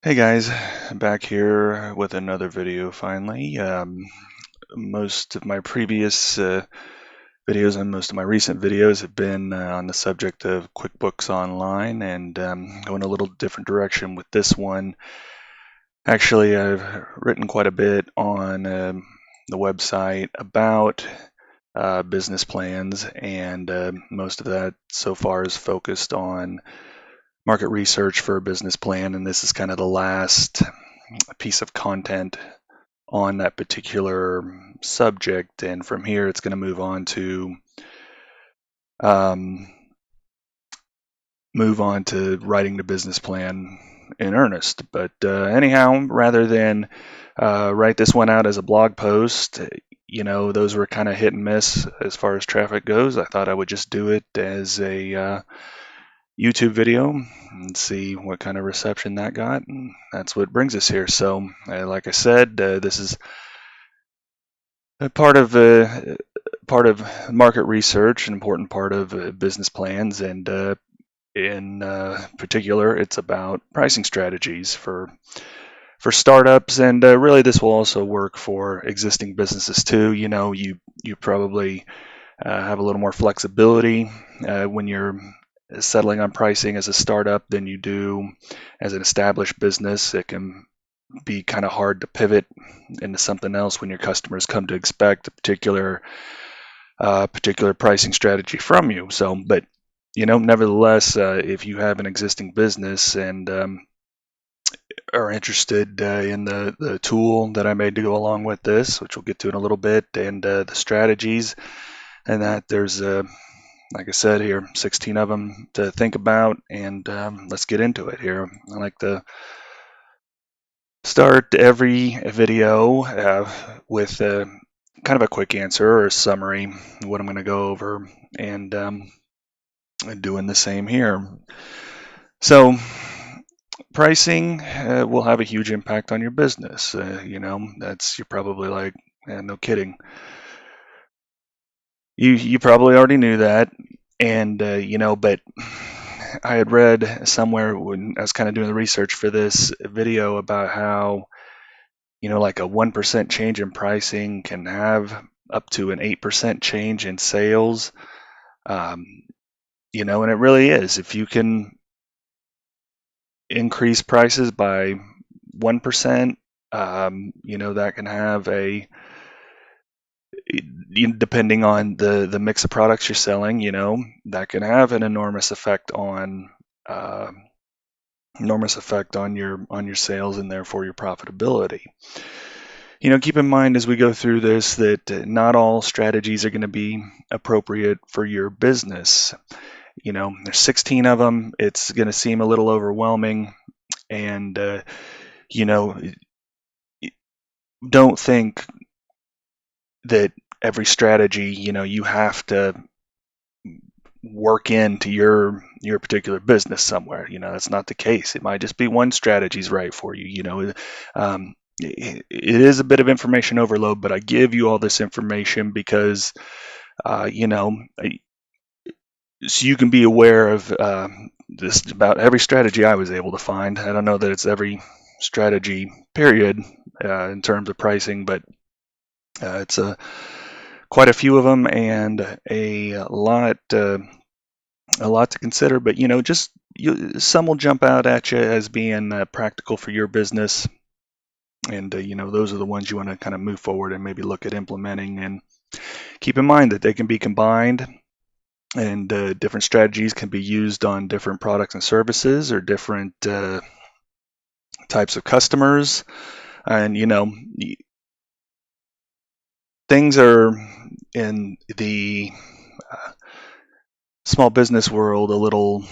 Hey guys, back here with another video finally. Most of my previous videos and most of my recent videos have been on the subject of QuickBooks Online and going a little different direction with this one. Actually, I've written quite a bit on the website about business plans, and most of that so far is focused on market research for a business plan, and this is kind of the last piece of content on that particular subject. And from here, it's going to um, move on to writing the business plan in earnest. But anyhow, rather than write this one out as a blog post, those were kind of hit and miss as far as traffic goes. I thought I would just do it as a YouTube video and see what kind of reception that got, and that's what brings us here. So like I said, this is a part of market research, an important part of business plans, and in particular it's about pricing strategies for startups, and really this will also work for existing businesses too. You probably have a little more flexibility when you're settling on pricing as a startup than you do as an established business. It can be kind of hard to pivot into something else when your customers come to expect a particular pricing strategy from you. So, but nevertheless, if you have an existing business and are interested in the tool that I made to go along with this, which we'll get to in a little bit, and the strategies, and that there's like I said here, 16 of them to think about, and let's get into it here. I like to start every video with kind of a quick answer or a summary, what I'm going to go over, and doing the same here. So pricing will have a huge impact on your business. You're probably like, no kidding. You probably already knew that, and but I had read somewhere when I was kind of doing the research for this video about how like a 1% change in pricing can have up to an 8% change in sales. Um, and it really is. If you can increase prices by 1%, that can have depending on the mix of products you're selling, that can have an enormous effect on your sales and therefore your profitability. Keep in mind as we go through this that not all strategies are going to be appropriate for your business. There's 16 of them. It's going to seem a little overwhelming, and don't think that every strategy you have to work into your particular business somewhere. That's not the case. It might just be one strategy's right for you. It is a bit of information overload, but I give you all this information because so you can be aware of this about every strategy I was able to find. I don't know that it's every strategy period in terms of pricing, but it's quite a few of them, and a lot to consider. But just some will jump out at you as being practical for your business, and those are the ones you want to kind of move forward and maybe look at implementing. And keep in mind that they can be combined, and different strategies can be used on different products and services or different types of customers. And things are in the small business world a little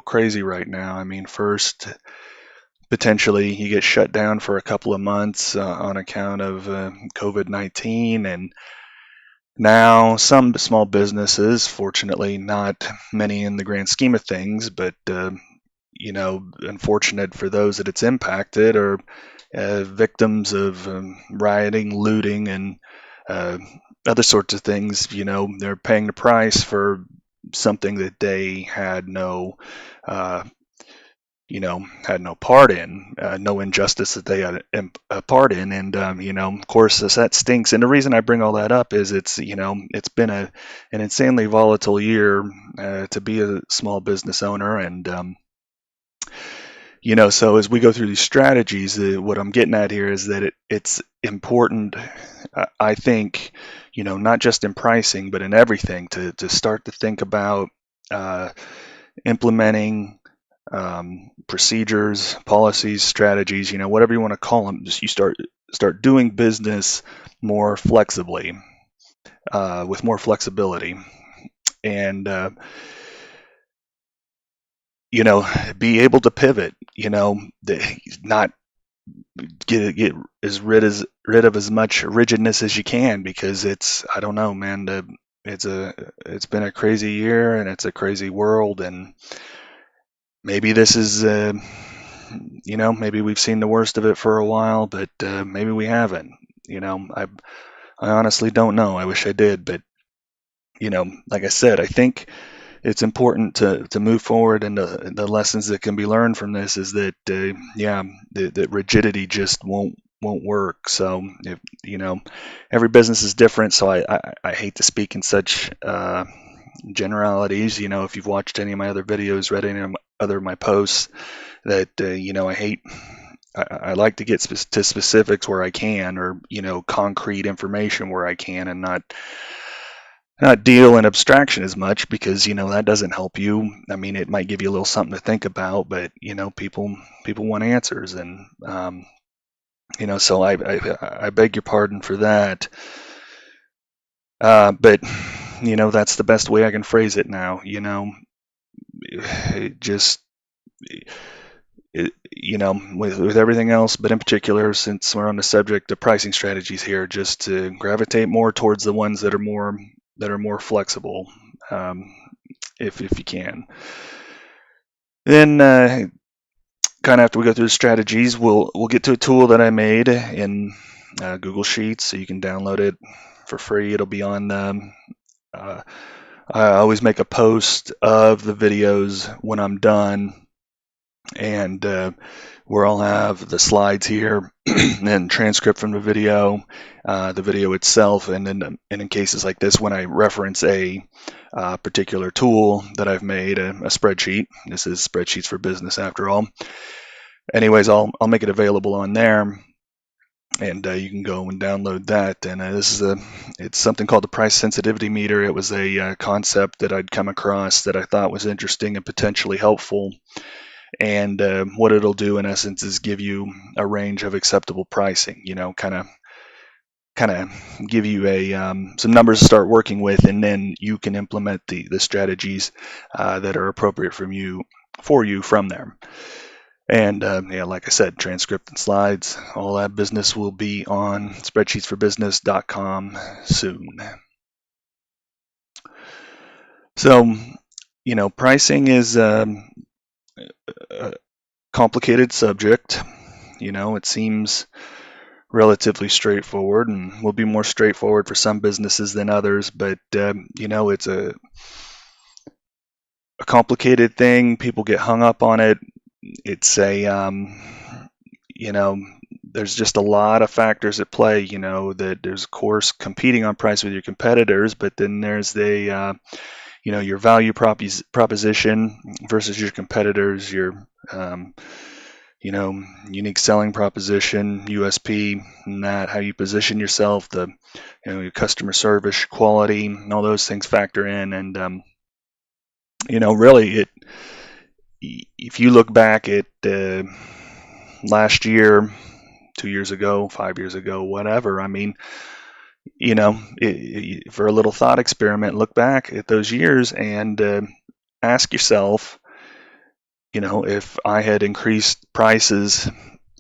crazy right now. I mean, first, potentially you get shut down for a couple of months on account of COVID-19, and now some small businesses, fortunately not many in the grand scheme of things, but unfortunate for those that it's impacted, are victims of rioting, looting, and other sorts of things. They're paying the price for something that they had no had no part in, no injustice that they had a part in. And, of course, that stinks. And the reason I bring all that up is it's been an insanely volatile year to be a small business owner. And, so as we go through these strategies, what I'm getting at here is that it's important, I think, not just in pricing, but in everything to start to think about implementing procedures, policies, strategies, whatever you want to call them. Just you start doing business more flexibly, with more flexibility, and be able to pivot. Not get rid of as much rigidness as you can, because I don't know, man. It's been a crazy year and it's a crazy world, and maybe this is maybe we've seen the worst of it for a while, but maybe we haven't. I honestly don't know. I wish I did, but like I said, I think it's important to move forward, and the lessons that can be learned from this is that that rigidity just won't work. So if every business is different, so I hate to speak in such generalities. If you've watched any of my other videos, read any of other of my posts, that I hate. I like to get to specifics where I can, or concrete information where I can, and not deal in abstraction as much, because that doesn't help you. I mean, it might give you a little something to think about, but people want answers, and so I beg your pardon for that. But that's the best way I can phrase it now. Just with everything else, but in particular, since we're on the subject of pricing strategies here, just to gravitate more towards the ones that are more flexible, if you can. Then kind of after we go through the strategies, we'll get to a tool that I made in Google Sheets, so you can download it for free. It'll be on. I always make a post of the videos when I'm done, and where I'll have the slides here and transcript from the video itself, and then in cases like this, when I reference a particular tool that I've made, a spreadsheet. This is Spreadsheets for Business after all. Anyways, I'll make it available on there, and you can go and download that. And it's something called the price sensitivity meter. It was a concept that I'd come across that I thought was interesting and potentially helpful. And what it'll do in essence is give you a range of acceptable pricing. Kind of give you some numbers to start working with, and then you can implement the strategies that are appropriate for you from there. And like I said, transcript and slides, all that business will be on spreadsheetsforbusiness.com soon. So, pricing is a complicated subject. It seems relatively straightforward, and will be more straightforward for some businesses than others, but it's a complicated thing. People get hung up on it. It's there's just a lot of factors at play. That there's of course competing on price with your competitors, but then there's your value proposition versus your competitors, your unique selling proposition, USP, and that how you position yourself, your customer service, quality, and all those things factor in. And really, if you look back at last year, 2 years ago, 5 years ago, whatever, I mean, for a little thought experiment, look back at those years and ask yourself, if I had increased prices,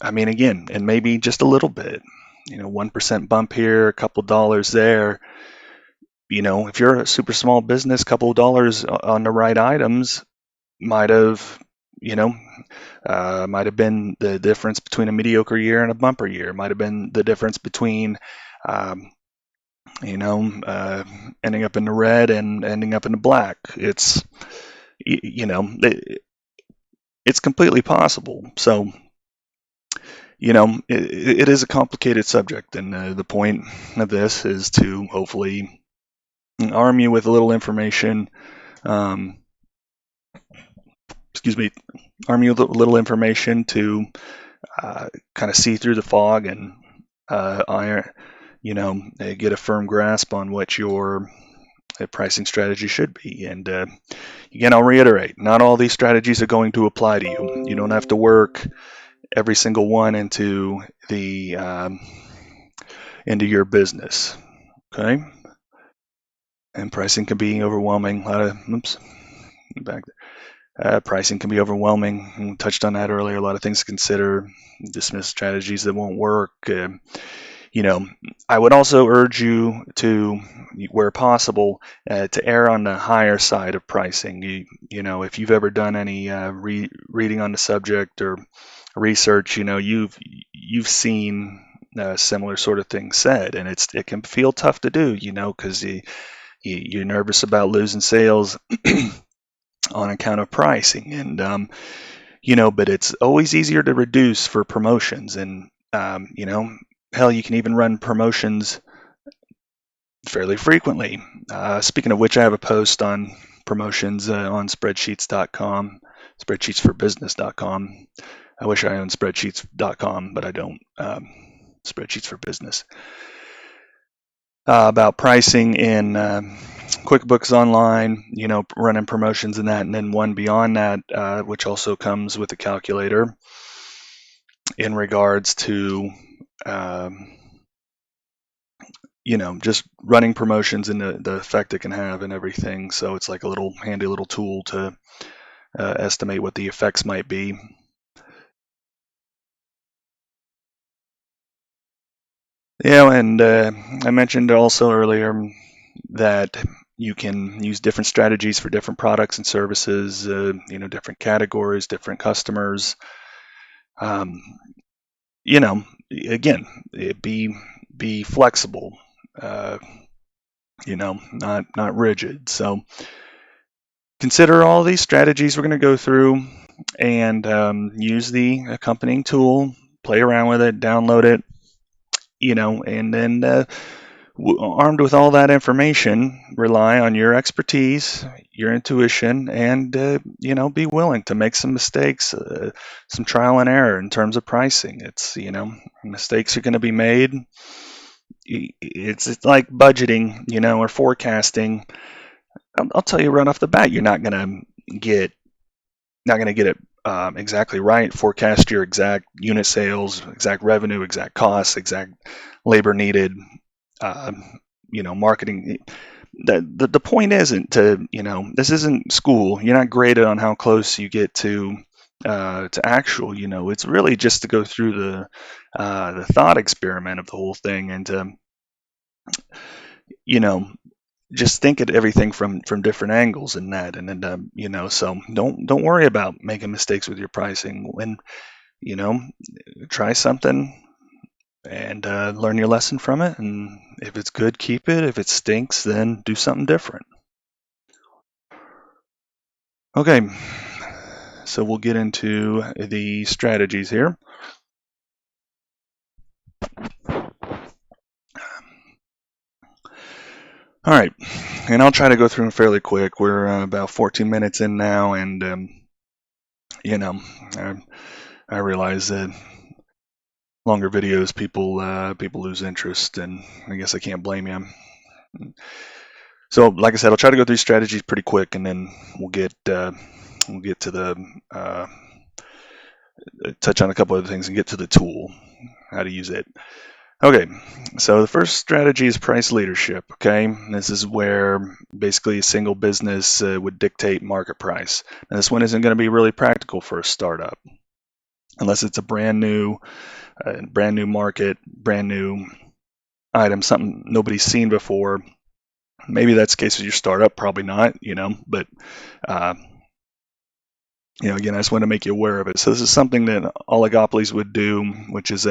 I mean, again, and maybe just a little bit, 1% bump here, a couple dollars there. If you're a super small business, a couple of dollars on the right items might have, might have been the difference between a mediocre year and a bumper year. Might have been the difference between, ending up in the red and ending up in the black. It's, it's completely possible. So, it is a complicated subject, and the point of this is to hopefully arm you with a little information. Um, excuse me, arm you with a little information to kind of see through the fog and iron, get a firm grasp on what your pricing strategy should be. And again, I'll reiterate, not all these strategies are going to apply to you. You don't have to work every single one into your business. Okay, and pricing can be overwhelming. Pricing can be overwhelming. We touched on that earlier. A lot of things to consider. Dismiss strategies that won't work. I would also urge you to, where possible, to err on the higher side of pricing. If you've ever done any reading on the subject or research, you've seen similar sort of things said, and it can feel tough to do, because you're nervous about losing sales on account of pricing, and but it's always easier to reduce for promotions, and hell, you can even run promotions fairly frequently. Speaking of which, I have a post on promotions on spreadsheets.com, spreadsheetsforbusiness.com. I wish I owned spreadsheets.com, but I don't. Spreadsheets for Business. About pricing in QuickBooks Online, running promotions in that, and then one beyond that, which also comes with a calculator in regards to just running promotions and the effect it can have and everything. So it's like a little handy little tool to estimate what the effects might be. And I mentioned also earlier that you can use different strategies for different products and services, different categories, different customers. Again, be flexible, not rigid. So consider all these strategies we're going to go through, and use the accompanying tool, play around with it, download it, and then armed with all that information, rely on your expertise, your intuition, and be willing to make some mistakes, some trial and error in terms of pricing. It's mistakes are going to be made. It's like budgeting, or forecasting. I'll tell you right off the bat, you're not going to get it exactly right. Forecast your exact unit sales, exact revenue, exact costs, exact labor needed, marketing. The point isn't to, this isn't school. You're not graded on how close you get to actual. It's really just to go through the thought experiment of the whole thing, and to, just think at everything from different angles in that, and then so don't worry about making mistakes with your pricing. When try something and learn your lesson from it, and if it's good, keep it. If it stinks, then do something different. Okay, so we'll get into the strategies here. All right, and I'll try to go through them fairly quick. We're about 14 minutes in now, and I realize that longer videos, people lose interest, and I guess I can't blame you. So, like I said, I'll try to go through strategies pretty quick, and then we'll get to the touch on a couple other things and get to the tool, how to use it. Okay, so the first strategy is price leadership. Okay, this is where basically a single business would dictate market price. Now, this one isn't going to be really practical for a startup, unless it's a brand new market, brand new item, something nobody's seen before. Maybe that's the case with your startup, probably not, but again, I just want to make you aware of it. So this is something that oligopolies would do, which is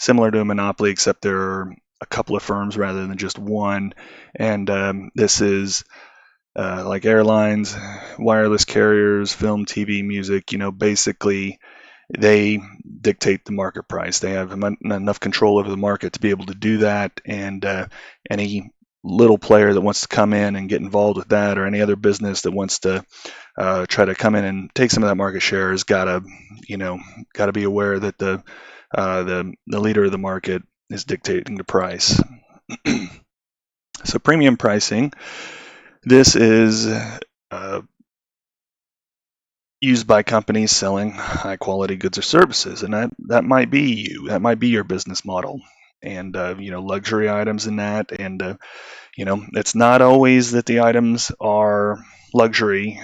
similar to a monopoly, except there are a couple of firms rather than just one. And this is like airlines, wireless carriers, film, TV, music. Basically they dictate the market price. They have enough control over the market to be able to do that, and any little player that wants to come in and get involved with that, or any other business that wants to try to come in and take some of that market share, has got to be aware that the leader of the market is dictating the price. So premium pricing, this is used by companies selling high quality goods or services, and that might be you. That might be your business model, and luxury items in that, and it's not always that the items are luxury.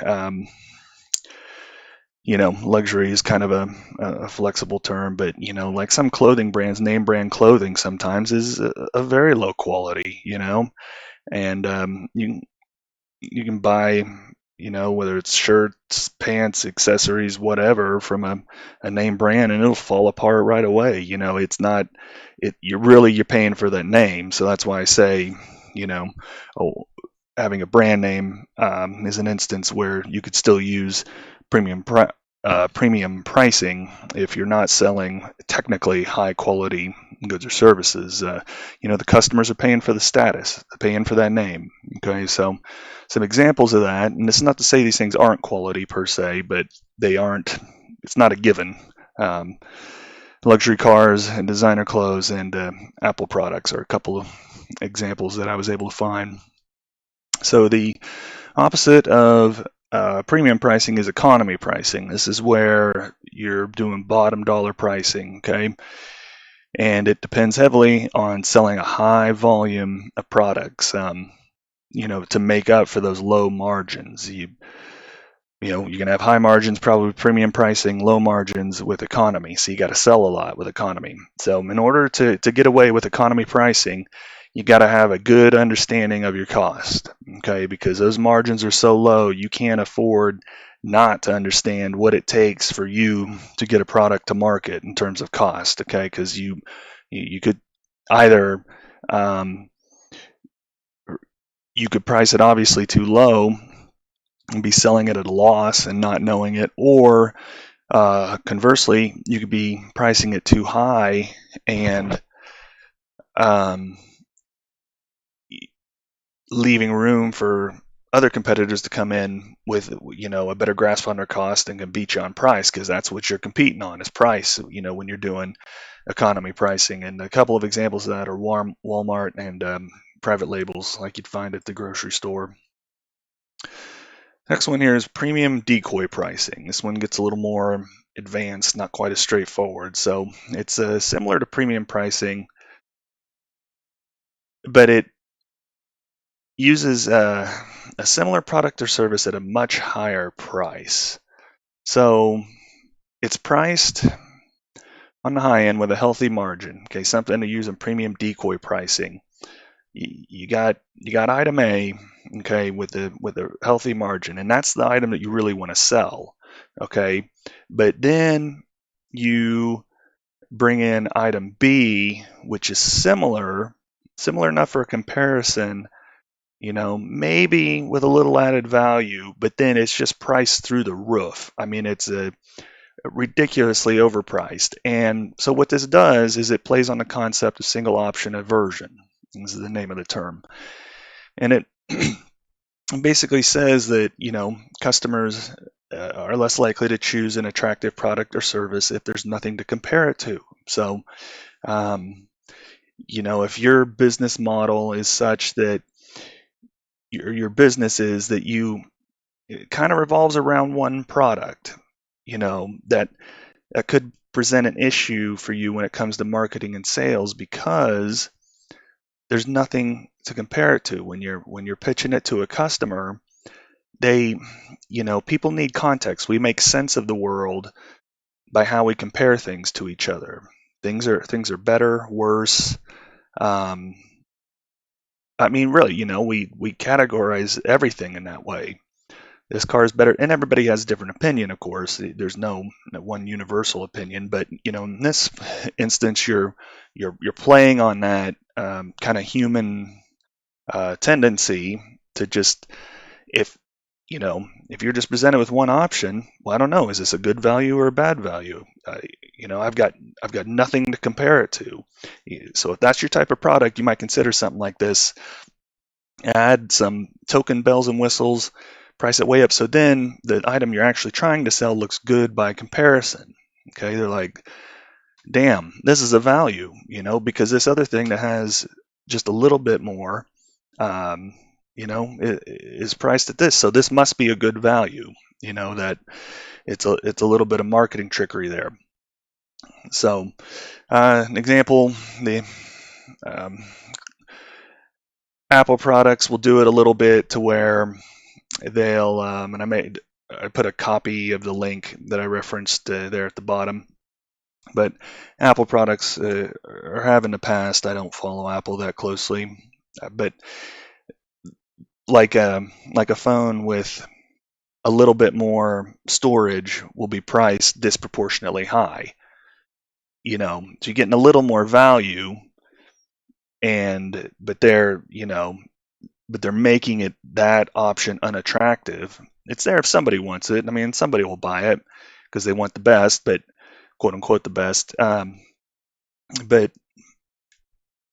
Luxury is kind of a flexible term, but like some clothing brands, name brand clothing sometimes is a very low quality, and you can buy, whether it's shirts, pants, accessories, whatever, from a name brand, and it'll fall apart right away. It's not, you're paying for that name. So that's why I say, oh, having a brand name is an instance where you could still use premium premium pricing if you're not selling technically high quality goods or services. The customers are paying for the status, they're paying for that name. Okay, so some examples of that, and this is not to say these things aren't quality per se, but they aren't. It's not a given. Luxury cars and designer clothes and Apple products are a couple of examples that I was able to find. So the opposite of premium pricing is economy pricing. This is where you're doing bottom dollar pricing, okay? And it depends heavily on selling a high volume of products, to make up for those low margins. You're gonna have high margins, probably premium pricing, low margins with economy. So you got to sell a lot with economy. So in order to get away with economy pricing, you got to have a good understanding of your cost, okay? Because those margins are so low, you can't afford not to understand what it takes for you to get a product to market in terms of cost, okay? Because you could either you could price it obviously too low and be selling it at a loss and not knowing it, or conversely, you could be pricing it too high and leaving room for other competitors to come in with a better grasp on their cost and can beat you on price, because that's what you're competing on, is price, when you're doing economy pricing. And a couple of examples of that are Walmart and private labels like you'd find at the grocery store. Next one here is premium decoy pricing. This one gets a little more advanced, not quite as straightforward. So it's similar to premium pricing, but it uses a similar product or service at a much higher price. So it's priced on the high end with a healthy margin. Okay, something to use in premium decoy pricing. You got item A, okay, with a healthy margin, and that's the item that you really want to sell, okay. But then you bring in item B, which is similar enough for a comparison, maybe with a little added value, but then it's just priced through the roof. I mean, it's a ridiculously overpriced. And so what this does is it plays on the concept of single option aversion. This is the name of the term. And it basically says that, customers are less likely to choose an attractive product or service if there's nothing to compare it to. So, if your business model is such that your business is that it kind of revolves around one product, that could present an issue for you when it comes to marketing and sales, because there's nothing to compare it to when you're pitching it to a customer. People need context. We make sense of the world by how we compare things to each other. Things are better, worse. Really, we categorize everything in that way. This car is better, and everybody has a different opinion, of course. There's no one universal opinion, but in this instance, you're playing on that kind of human tendency to just if if you're just presented with one option, well, I don't know, is this a good value or a bad value? I've got nothing to compare it to. So if that's your type of product, you might consider something like this. Add some token bells and whistles, price it way up, so then the item you're actually trying to sell looks good by comparison. Okay, they're like, damn, this is a value, because this other thing that has just a little bit more, is priced at this, so this must be a good value. That it's a little bit of marketing trickery there. So, an example, the Apple products will do it a little bit to where they'll, and I put a copy of the link that I referenced there at the bottom. But Apple products or have in the past. I don't follow Apple that closely, but like a phone with a little bit more storage will be priced disproportionately high. So you're getting a little more value, but they're making it that option unattractive. It's there if somebody wants it. I mean, somebody will buy it because they want the best, but quote unquote the best. But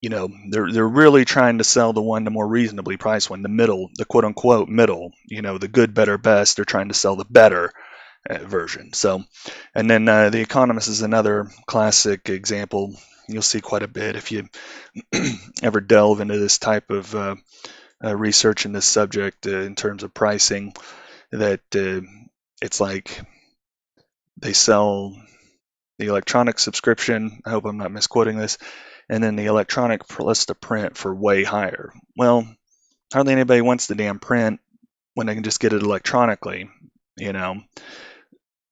they're really trying to sell the more reasonably priced one, the middle, the quote unquote middle. The good, better, best. They're trying to sell the better version. So, and then The Economist is another classic example. You'll see quite a bit if you ever delve into this type of research in this subject in terms of pricing. That it's like they sell the electronic subscription. I hope I'm not misquoting this. And then the electronic plus the print for way higher. Well, hardly anybody wants the damn print when they can just get it electronically,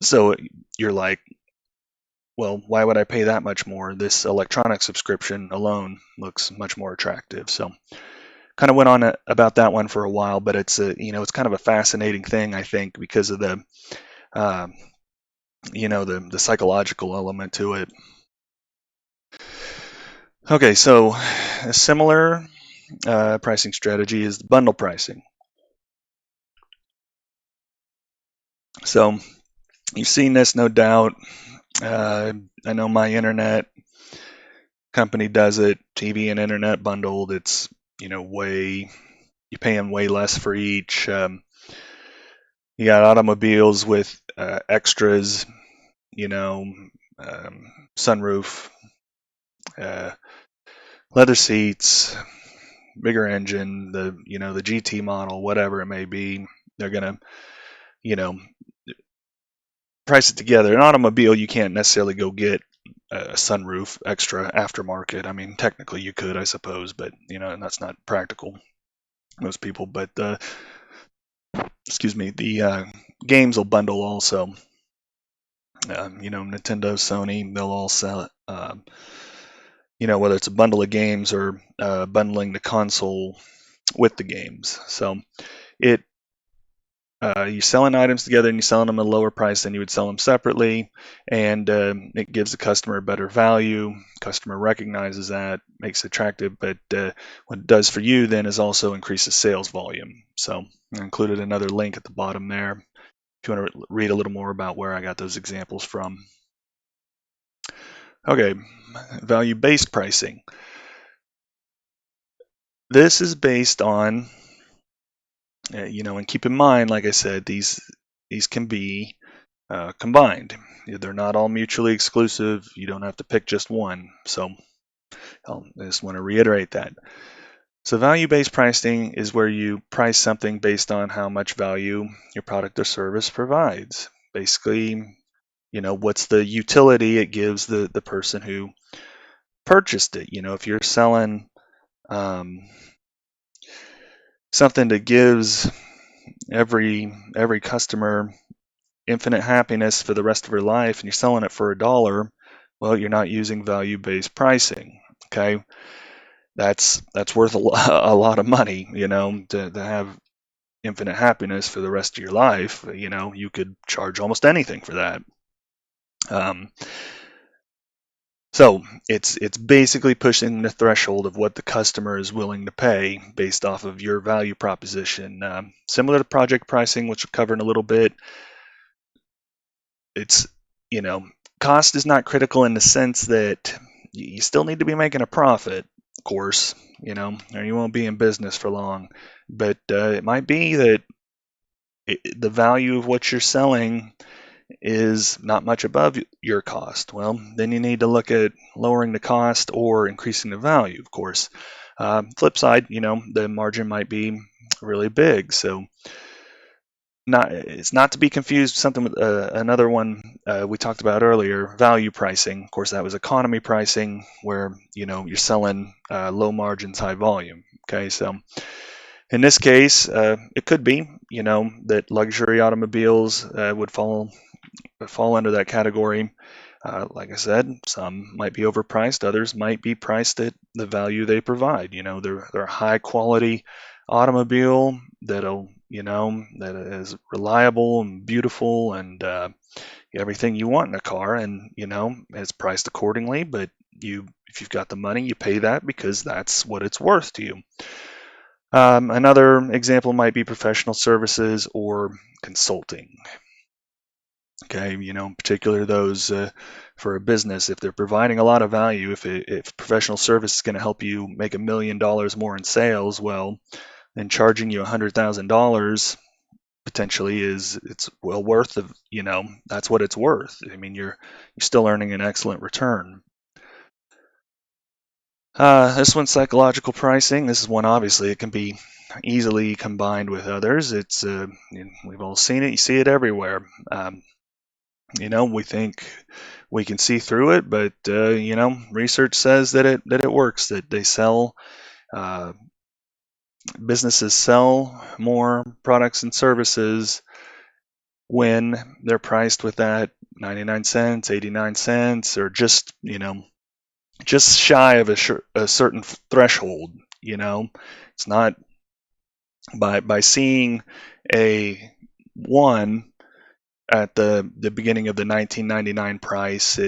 So you're like, well, why would I pay that much more? This electronic subscription alone looks much more attractive. So kind of went on about that one for a while, but it's it's kind of a fascinating thing, I think, because of the the psychological element to it. Okay, so a similar pricing strategy is bundle pricing. So you've seen this, no doubt. I know my internet company does it. TV and internet bundled. It's you're paying way less for each. You got automobiles with extras. Sunroof, leather seats, bigger engine, the GT model, whatever it may be. They're gonna price it together. An automobile, you can't necessarily go get a sunroof extra aftermarket. I mean, technically you could, I suppose, but and that's not practical most people. But excuse me, the games will bundle also. Nintendo, Sony, they'll all sell it. Whether it's a bundle of games or bundling the console with the games. So you're selling items together and you're selling them at a lower price than you would sell them separately, and it gives the customer a better value. Customer recognizes that, makes it attractive, but what it does for you then is also increases sales volume. So I included another link at the bottom there if you want to read a little more about where I got those examples from. Okay, value-based pricing. This is based on and keep in mind, like I said, these can be combined. They're not all mutually exclusive. You don't have to pick just one. So I just want to reiterate that. So value-based pricing is where you price something based on how much value your product or service provides. Basically, what's the utility it gives the person who purchased it. If you're selling something that gives every customer infinite happiness for the rest of her life and you're selling it for $1, well, you're not using value-based pricing. Okay, that's worth a lot of money, to have infinite happiness for the rest of your life. You could charge almost anything for that. So it's basically pushing the threshold of what the customer is willing to pay based off of your value proposition. Similar to project pricing, which we'll cover in a little bit. It's, you know, cost is not critical in the sense that you still need to be making a profit, of course, or you won't be in business for long. But it might be that the value of what you're selling is not much above your cost. Well, then you need to look at lowering the cost or increasing the value, of course. Flip side, the margin might be really big. So it's not to be confused with something with another one we talked about earlier, value pricing. Of course, that was economy pricing, where you're selling low margins, high volume. Okay, so in this case, it could be that luxury automobiles would fall under that category. Like I said, some might be overpriced, others might be priced at the value they provide. They're a high quality automobile that is reliable and beautiful and everything you want in a car, and it's priced accordingly. But if you've got the money, you pay that because that's what it's worth to you. Another example might be professional services or consulting. Okay, in particular those for a business, if they're providing a lot of value, if professional service is going to help you make $1 million more in sales, well, then charging you $100,000 potentially it's well worth of, that's what it's worth. I mean, you're still earning an excellent return. This one's psychological pricing. This is one, obviously it can be easily combined with others. It's we've all seen it. You see it everywhere. We think we can see through it, but research says that it works. That uh, businesses sell more products and services when they're priced with that 99 cents, 89 cents, or just shy of a certain threshold. It's not by seeing a one at the beginning of the 1999 price.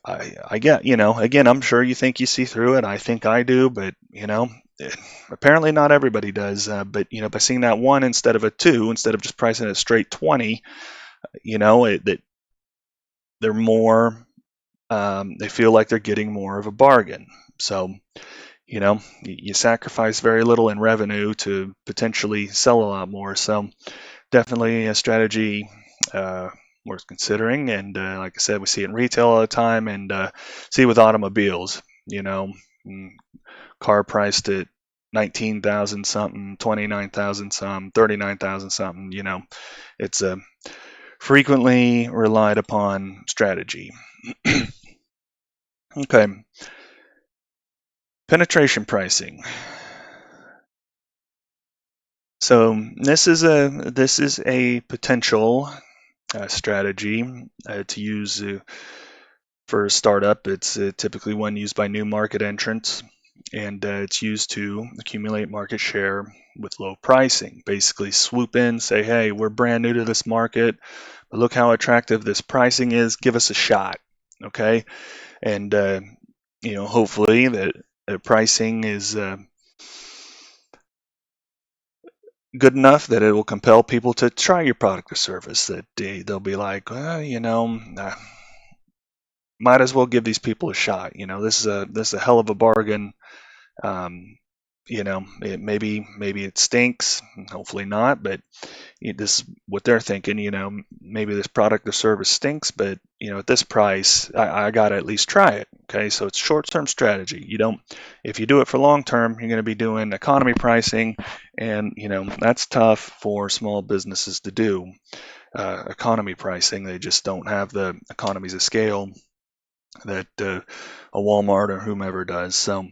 I get, again, I'm sure you think you see through it. I think I do, but apparently not everybody does. But by seeing that one instead of a two, instead of just pricing it straight 20, that they're more, they feel like they're getting more of a bargain. So you sacrifice very little in revenue to potentially sell a lot more. So definitely a strategy worth considering. And like I said, we see it in retail all the time, and see it with automobiles. Car priced at 19,000 something, 29,000 some, 39,000 something. It's a frequently relied upon strategy. Okay, penetration pricing. So this is a potential strategy to use for a startup. It's typically one used by new market entrants, and it's used to accumulate market share with low pricing. Basically, swoop in, say, "Hey, we're brand new to this market, but look how attractive this pricing is. Give us a shot." Okay, and hopefully that pricing is good enough that it will compel people to try your product or service. That they'll be like, well, might as well give these people a shot. This is a hell of a bargain. Um, maybe it stinks. Hopefully not, but this is what they're thinking. Maybe this product or service stinks, but at this price, I gotta at least try it. Okay, so it's short-term strategy. If you do it for long-term, you're going to be doing economy pricing, and that's tough for small businesses to do. Economy pricing, they just don't have the economies of scale that a Walmart or whomever does. So,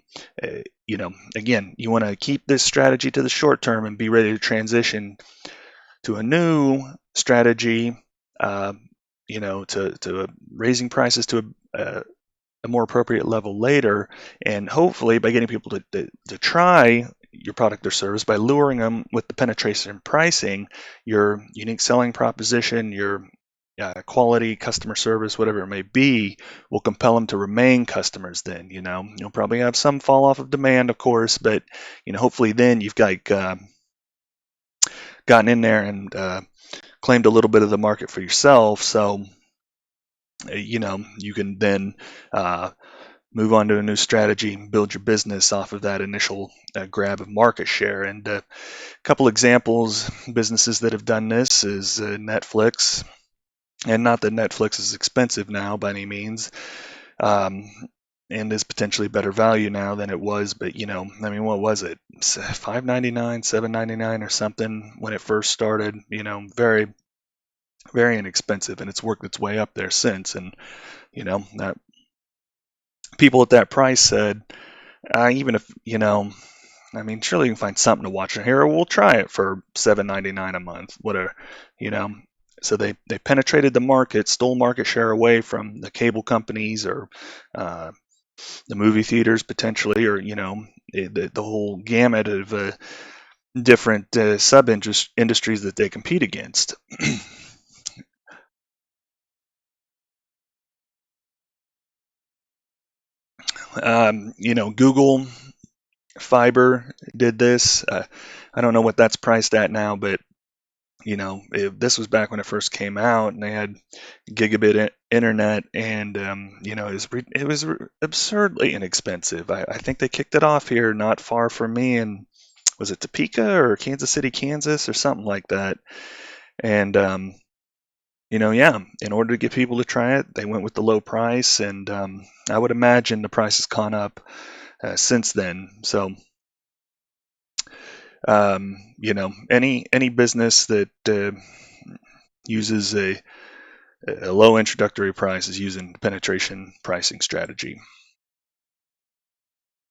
again, you want to keep this strategy to the short term and be ready to transition to a new strategy, to raising prices to a more appropriate level later. And hopefully, by getting people to try your product or service, by luring them with the penetration pricing, your unique selling proposition, your quality, customer service, whatever it may be, will compel them to remain customers. Then you'll probably have some fall off of demand, of course, but hopefully then you've gotten in there and claimed a little bit of the market for yourself. So you can then move on to a new strategy and build your business off of that initial grab of market share. And a couple examples, businesses that have done this is Netflix. And not that Netflix is expensive now by any means, um, and is potentially better value now than it was. But what was it? $5.99, $7.99, or something when it first started. Very, very inexpensive, and it's worked its way up there since. And that people at that price said, even if surely you can find something to watch in here. We'll try it for $7.99 a month, whatever, you know. So they penetrated the market, stole market share away from the cable companies or the movie theaters potentially, or the whole gamut of different sub industries that they compete against. Google Fiber did this. I don't know what that's priced at now, but this was back when it first came out, and they had gigabit internet, and it was absurdly inexpensive. I think they kicked it off here not far from me, and was it Topeka or Kansas City, Kansas, or something like that. And yeah, in order to get people to try it, they went with the low price, and I would imagine the price has gone up since then. So any business that uses a low introductory price is using penetration pricing strategy.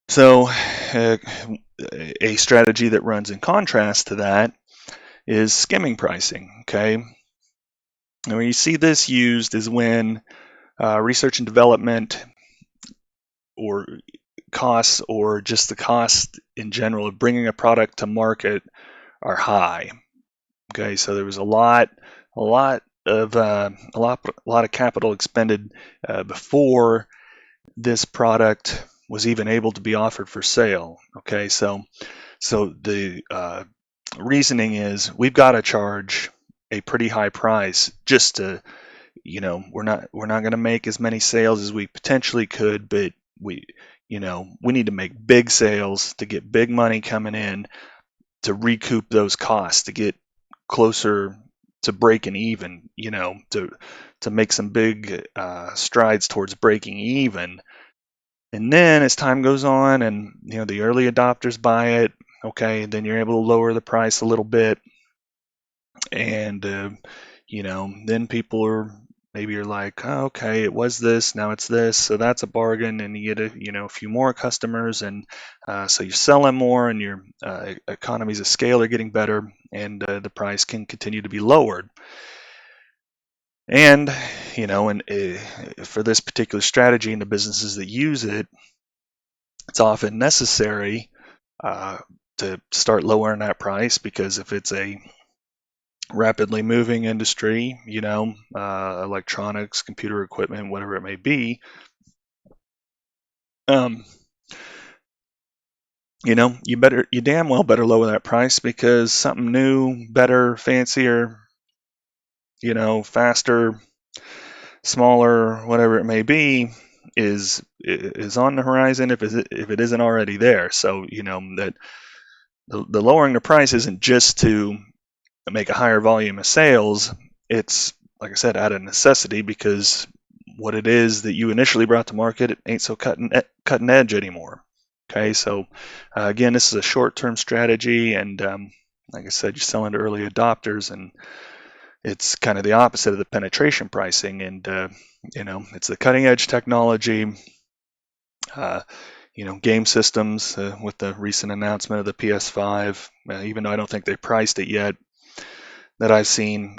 So a strategy that runs in contrast to that is skimming pricing. Okay, and where you see this used is when research and development or costs, or just the cost in general of bringing a product to market, are high. Okay, so there was a lot of capital expended before this product was even able to be offered for sale. Okay, so the reasoning is we've got to charge a pretty high price just to, we're not going to make as many sales as we potentially could, but we need to make big sales to get big money coming in to recoup those costs, to get closer to breaking even, to make some big strides towards breaking even. And then as time goes on and the early adopters buy it, okay, then you're able to lower the price a little bit, and then people are maybe you're like, oh, okay, it was this, now it's this, so that's a bargain, and you get a few more customers, and so you're selling more, and your economies of scale are getting better, and the price can continue to be lowered. And for this particular strategy and the businesses that use it, it's often necessary to start lowering that price, because if it's a rapidly moving industry, electronics, computer equipment, whatever it may be, you damn well better lower that price, because something new, better, fancier, faster, smaller, whatever it may be, is on the horizon if it isn't already there. So that the lowering the price isn't just to make a higher volume of sales. It's, like I said, out of necessity, because what it is that you initially brought to market, it ain't so cutting edge anymore. Okay, so again, this is a short-term strategy, and like I said, you're selling to early adopters, and it's kind of the opposite of the penetration pricing. And it's the cutting edge technology. Game systems, with the recent announcement of the PS5, even though I don't think they priced it yet, that I've seen,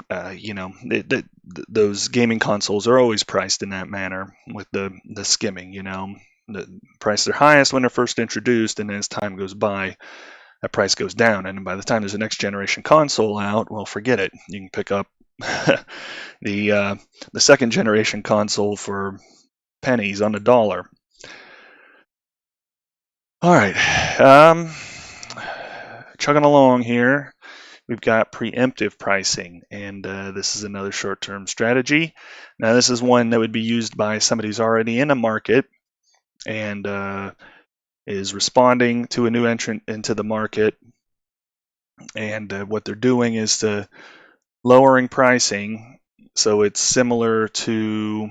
those gaming consoles are always priced in that manner with the skimming. The prices are highest when they're first introduced, and then as time goes by, that price goes down. And by the time there's a next generation console out, well, forget it. You can pick up the second generation console for pennies on the dollar. All right, chugging along here. We've got preemptive pricing, and this is another short-term strategy. Now, this is one that would be used by somebody who's already in a market and is responding to a new entrant into the market. And what they're doing is lowering pricing, so it's similar to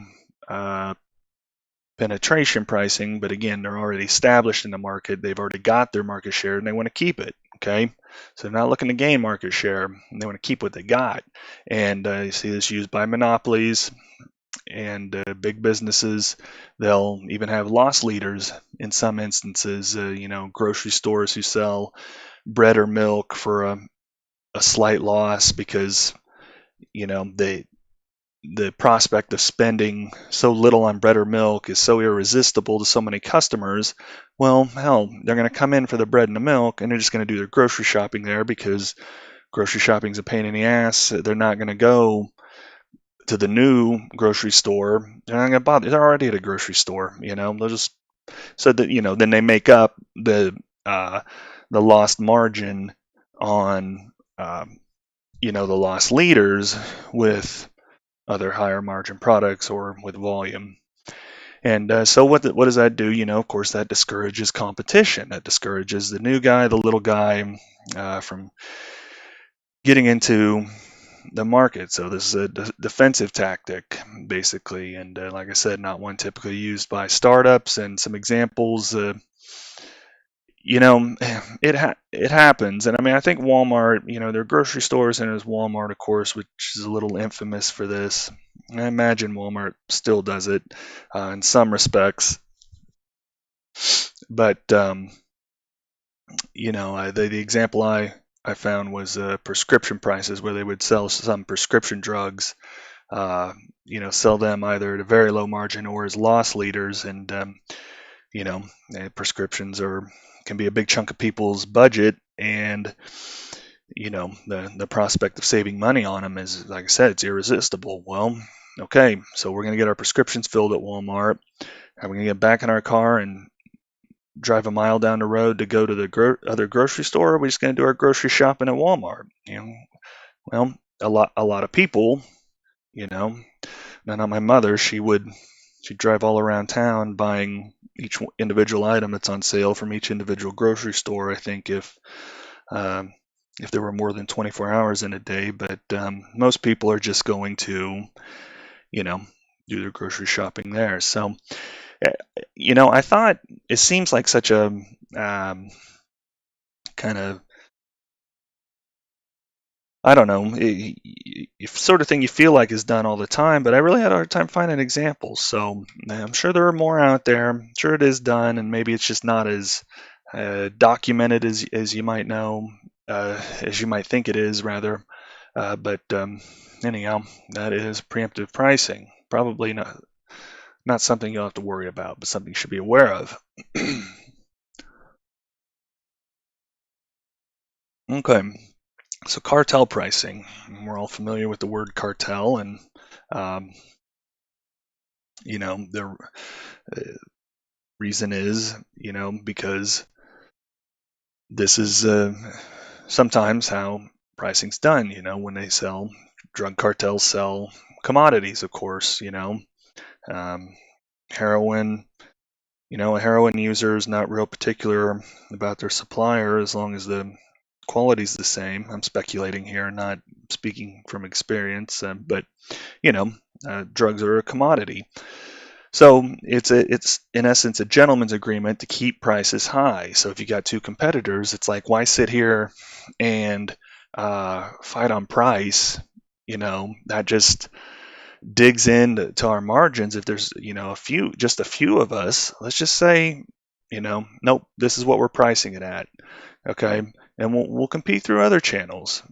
penetration pricing, but again, they're already established in the market. They've already got their market share, and they want to keep it. Okay, so they're not looking to gain market share; they want to keep what they got. And you see this used by monopolies and big businesses. They'll even have loss leaders in some instances. Grocery stores who sell bread or milk for a slight loss because the prospect of spending so little on bread or milk is so irresistible to so many customers. Well, hell, they're going to come in for the bread and the milk, and they're just going to do their grocery shopping there because grocery shopping is a pain in the ass. They're not going to go to the new grocery store. They're not going to bother. They're already at a grocery store. They'll just so that then they make up the lost margin on the lost leaders with other higher margin products or with volume. And so what does that do? Of course, that discourages competition. That discourages the new guy, the little guy, from getting into the market. So this is a defensive tactic, basically. And like I said, not one typically used by startups. And some examples, it happens. And I mean, I think Walmart, there are grocery stores, and there's Walmart, of course, which is a little infamous for this. I imagine Walmart still does it in some respects. But, the example I found was prescription prices, where they would sell some prescription drugs, sell them either at a very low margin or as loss leaders. And, prescriptions can be a big chunk of people's budget, and the prospect of saving money on them is, like I said, it's irresistible. Well, okay, so we're going to get our prescriptions filled at Walmart, and we're going to get back in our car and drive a mile down the road to go to the other grocery store. Or are we just going to do our grocery shopping at Walmart? Well, a lot of people, now not my mother, she'd drive all around town buying each individual item that's on sale from each individual grocery store. I think if there were more than 24 hours in a day, but most people are just going to, do their grocery shopping there. So, I thought it seems like such a kind of, I don't know, sort of thing you feel like is done all the time, but I really had a hard time finding examples. So I'm sure there are more out there. I'm sure it is done, and maybe it's just not as documented as you might know, as you might think it is, rather. But anyhow, that is preemptive pricing. Probably not something you'll have to worry about, but something you should be aware of. Okay, so cartel pricing. We're all familiar with the word cartel, and the reason is, because this is sometimes how pricing's done. When they sell, drug cartels sell commodities, of course. Heroin. A heroin user is not real particular about their supplier as long as the quality's the same. I'm speculating here, not speaking from experience, but drugs are a commodity. So it's in essence a gentleman's agreement to keep prices high. So if you got two competitors, it's like, why sit here and fight on price? That just digs into our margins. If there's just a few of us, let's just say, nope, this is what we're pricing it at. Okay, and we'll compete through other channels.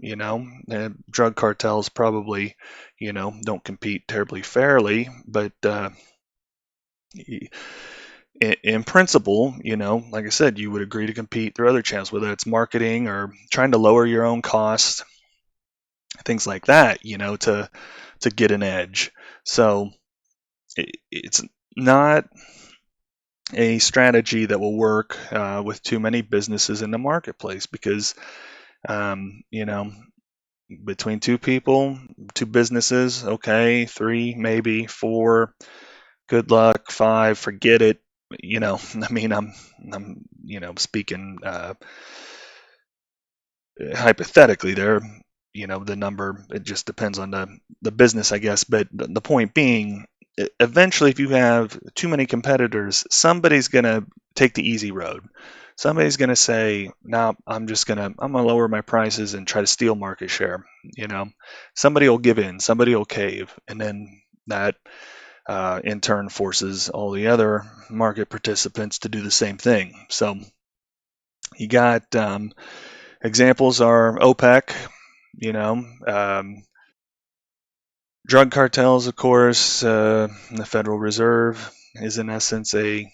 Drug cartels probably don't compete terribly fairly, but in principle, like I said, you would agree to compete through other channels, whether it's marketing or trying to lower your own costs. things like that, to get an edge. So it's not a strategy that will work with too many businesses in the marketplace because, you know, between two people, two businesses, okay, three, maybe four, good luck, five, forget it. I mean, I'm, speaking hypothetically there. The number, it just depends on the business, I guess. But the point being, eventually, if you have too many competitors, somebody's going to take the easy road. Somebody's going to say, "No, I'm gonna lower my prices and try to steal market share." Somebody will give in, somebody will cave, and then that in turn forces all the other market participants to do the same thing. So you got examples are OPEC, you know, um, drug cartels, of course. The Federal Reserve is in essence a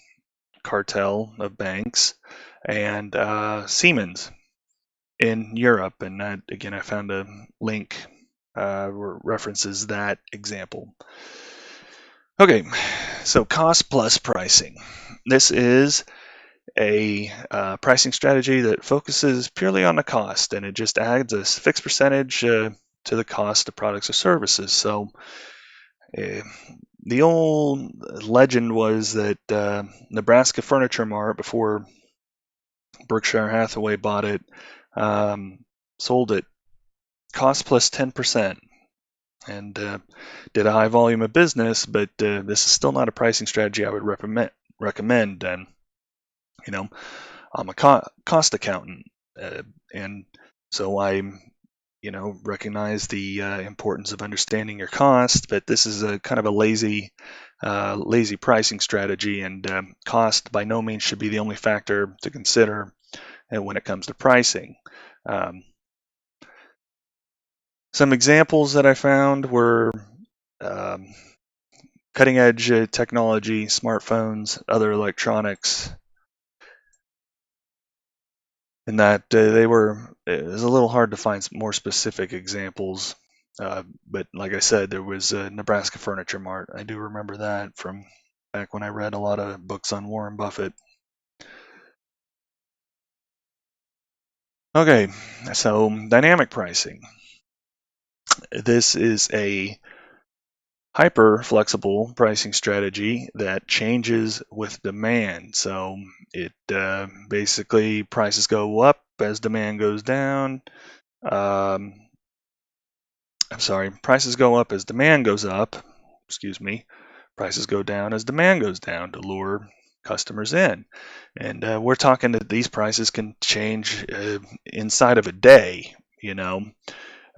cartel of banks, and Siemens in Europe. And that, again, I found a link where references that example. Okay, so cost plus pricing. This is a pricing strategy that focuses purely on the cost, and it just adds a fixed percentage to the cost of products or services. So uh, the old legend was that Nebraska Furniture Mart, before Berkshire Hathaway bought it, sold it cost plus 10%, and did a high volume of business. But this is still not a pricing strategy I would recommend. And you know, I'm a cost accountant, and so I, recognize the importance of understanding your cost. But this is a kind of a lazy pricing strategy, and cost by no means should be the only factor to consider when it comes to pricing. Um, some examples that I found were um, cutting edge technology, smartphones, other electronics, and that it was a little hard to find some more specific examples. But like I said, there was Nebraska Furniture Mart. I do remember that from back when I read a lot of books on Warren Buffett. Okay, so dynamic pricing. This is a hyper flexible pricing strategy that changes with demand. So it basically, prices go up as demand goes down. Um, I'm sorry, prices go up as demand goes up. Excuse me. Prices go down as demand goes down to lure customers in. And we're talking that these prices can change inside of a day,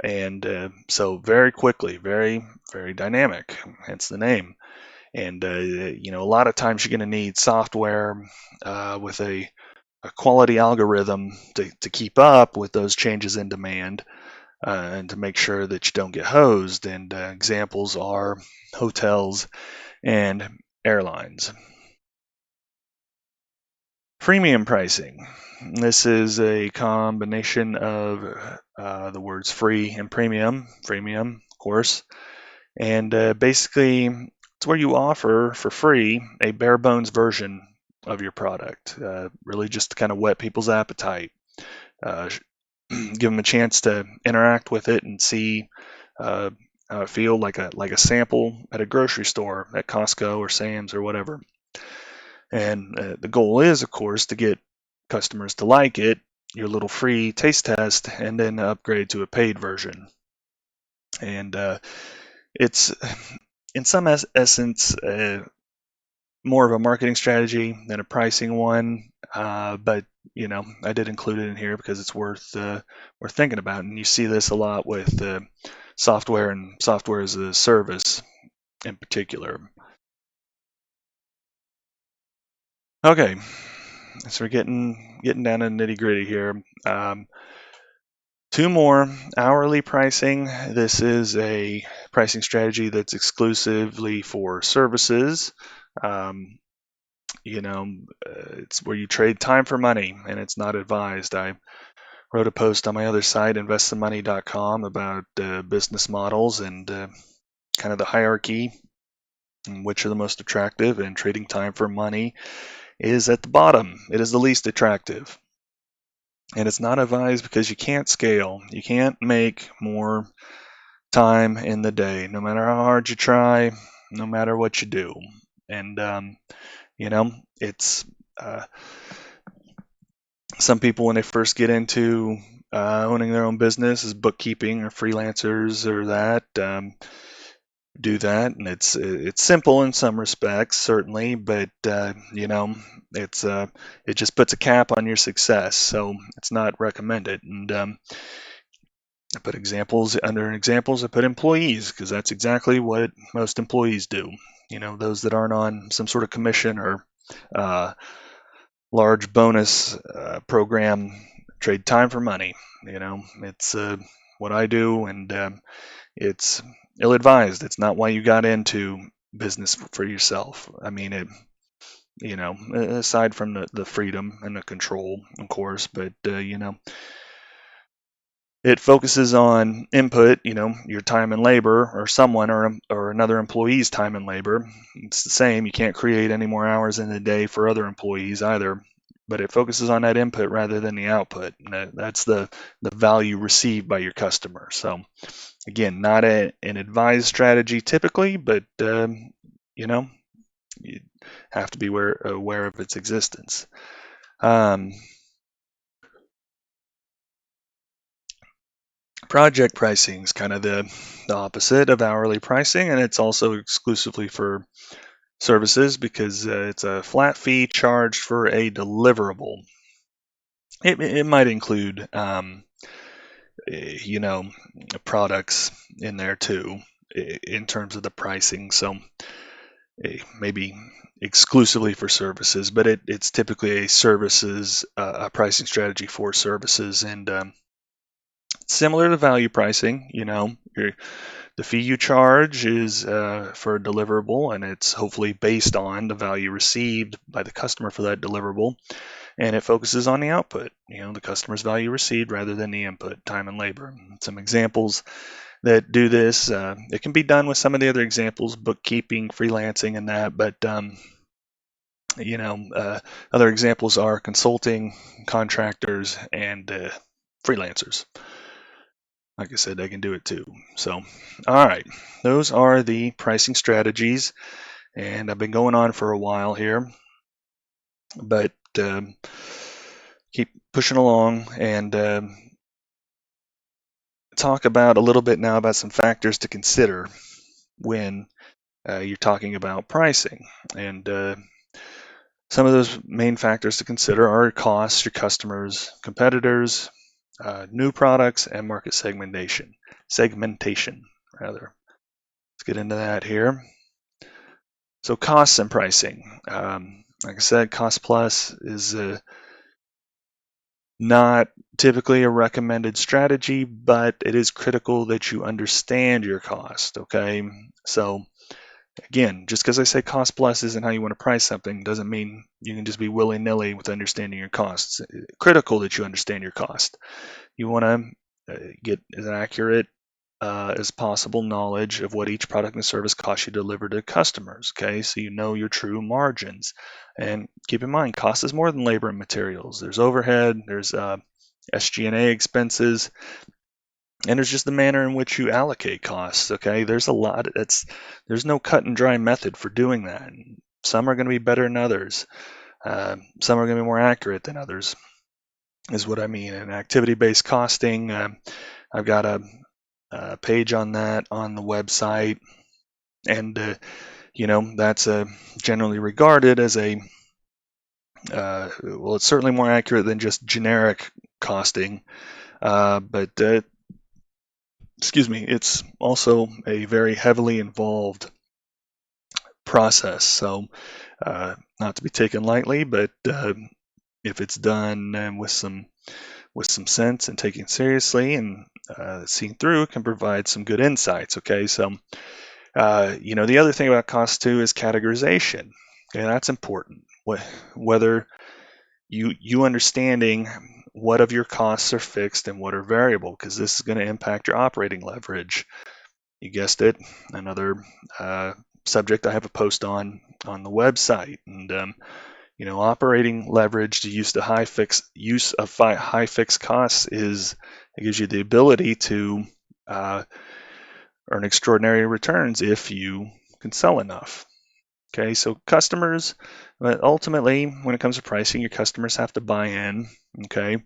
and so very quickly, very, very dynamic, hence the name. And, a lot of times you're going to need software with a quality algorithm to keep up with those changes in demand and to make sure that you don't get hosed. And examples are hotels and airlines. Freemium pricing. This is a combination of the words free and premium. Freemium, of course. And basically, it's where you offer for free a bare bones version of your product, really just to kind of whet people's appetite, uh, give them a chance to interact with it and see uh, how it feel like a sample at a grocery store, at Costco or Sam's or whatever. And the goal is, of course, to get customers to like it, your little free taste test, and then upgrade to a paid version. And it's, in some essence, more of a marketing strategy than a pricing one. But I did include it in here because it's worth thinking about. And you see this a lot with software and software as a service in particular. Okay, so we're getting down to the nitty gritty here. Two more: hourly pricing. This is a pricing strategy that's exclusively for services. Um, it's where you trade time for money, and it's not advised. I wrote a post on my other site, investthemoney.com, about business models and kind of the hierarchy and which are the most attractive, and trading time for money is at the bottom. It is the least attractive. And it's not advised because you can't scale. You can't make more time in the day, no matter how hard you try, no matter what you do. And, it's some people, when they first get into owning their own business, as bookkeeping or freelancers or that, do that, and it's simple in some respects, certainly, but it's it just puts a cap on your success, so it's not recommended. And I put examples under examples. I put employees, because that's exactly what most employees do. Those that aren't on some sort of commission or large bonus program trade time for money. It's what I do, and it's ill-advised. It's not why you got into business for yourself. I mean, aside from the freedom and the control, of course, but it focuses on input, your time and labor, or someone or another employee's time and labor. It's the same. You can't create any more hours in a day for other employees either, but it focuses on that input rather than the output. And that's the value received by your customer. So again, not an advised strategy typically, but you have to be aware of its existence. Project pricing is kind of the opposite of hourly pricing, and it's also exclusively for services, because it's a flat fee charged for a deliverable. It might include products in there too, in terms of the pricing. So maybe exclusively for services, but it's typically a pricing strategy for services, and similar to value pricing. The fee you charge is for a deliverable, and it's hopefully based on the value received by the customer for that deliverable, and it focuses on the output, the customer's value received rather than the input, time and labor. Some examples that do this, it can be done with some of the other examples, bookkeeping, freelancing, and that, but other examples are consulting, contractors, and freelancers. Like I said, they can do it too. So, all right, those are the pricing strategies, and I've been going on for a while here, but keep pushing along, and talk about a little bit now about some factors to consider when you're talking about pricing. And some of those main factors to consider are your costs, your customers, competitors, new products, and market segmentation. Segmentation, rather. Let's get into that here. So costs and pricing. Like I said, cost plus is not typically a recommended strategy, but it is critical that you understand your cost, okay? So again, just because I say cost plus isn't how you want to price something doesn't mean you can just be willy-nilly with understanding your costs. Critical that you understand your cost. You want to get as accurate as possible knowledge of what each product and service costs you to deliver to customers, okay? So you know your true margins. And keep in mind, cost is more than labor and materials. There's overhead, there's SG&A expenses, and there's just the manner in which you allocate costs, okay? There's no cut and dry method for doing that. Some are going to be better than others. Some are going to be more accurate than others, is what I mean. And activity-based costing, I've got a page on that on the website, and that's generally regarded as it's certainly more accurate than just generic costing, but it's also a very heavily involved process, so not to be taken lightly, but if it's done with some sense and taken seriously and seen through, it can provide some good insights. Okay, so the other thing about cost too is categorization. Okay, that's important. Whether you understanding what of your costs are fixed and what are variable, because this is going to impact your operating leverage. You guessed it, another subject I have a post on the website. And operating leverage to use of high fixed costs it gives you the ability to earn extraordinary returns if you can sell enough. Okay, so customers, but ultimately, when it comes to pricing, your customers have to buy in. Okay,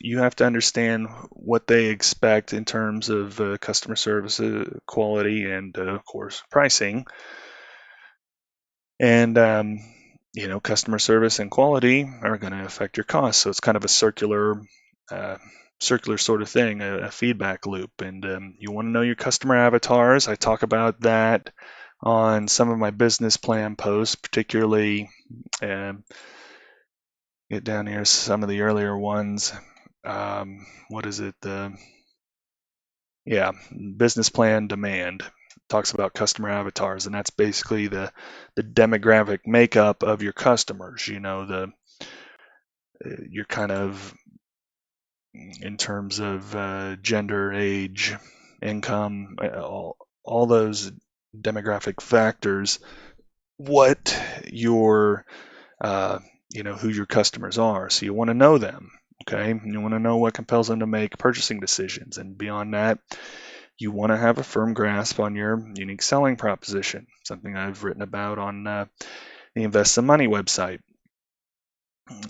you have to understand what they expect in terms of customer service, quality, and of course, pricing. And customer service and quality are going to affect your costs. So it's kind of a circular sort of thing, a feedback loop. And you want to know your customer avatars. I talk about that on some of my business plan posts, particularly get down here some of the earlier ones. What is it? Business plan demand talks about customer avatars, and that's basically the demographic makeup of your customers. You're kind of in terms of gender, age, income, all those demographic factors, what your who your customers are. So you want to know them. Okay, you want to know what compels them to make purchasing decisions, and beyond that, you want to have a firm grasp on your unique selling proposition, something I've written about on the Invest Some Money website.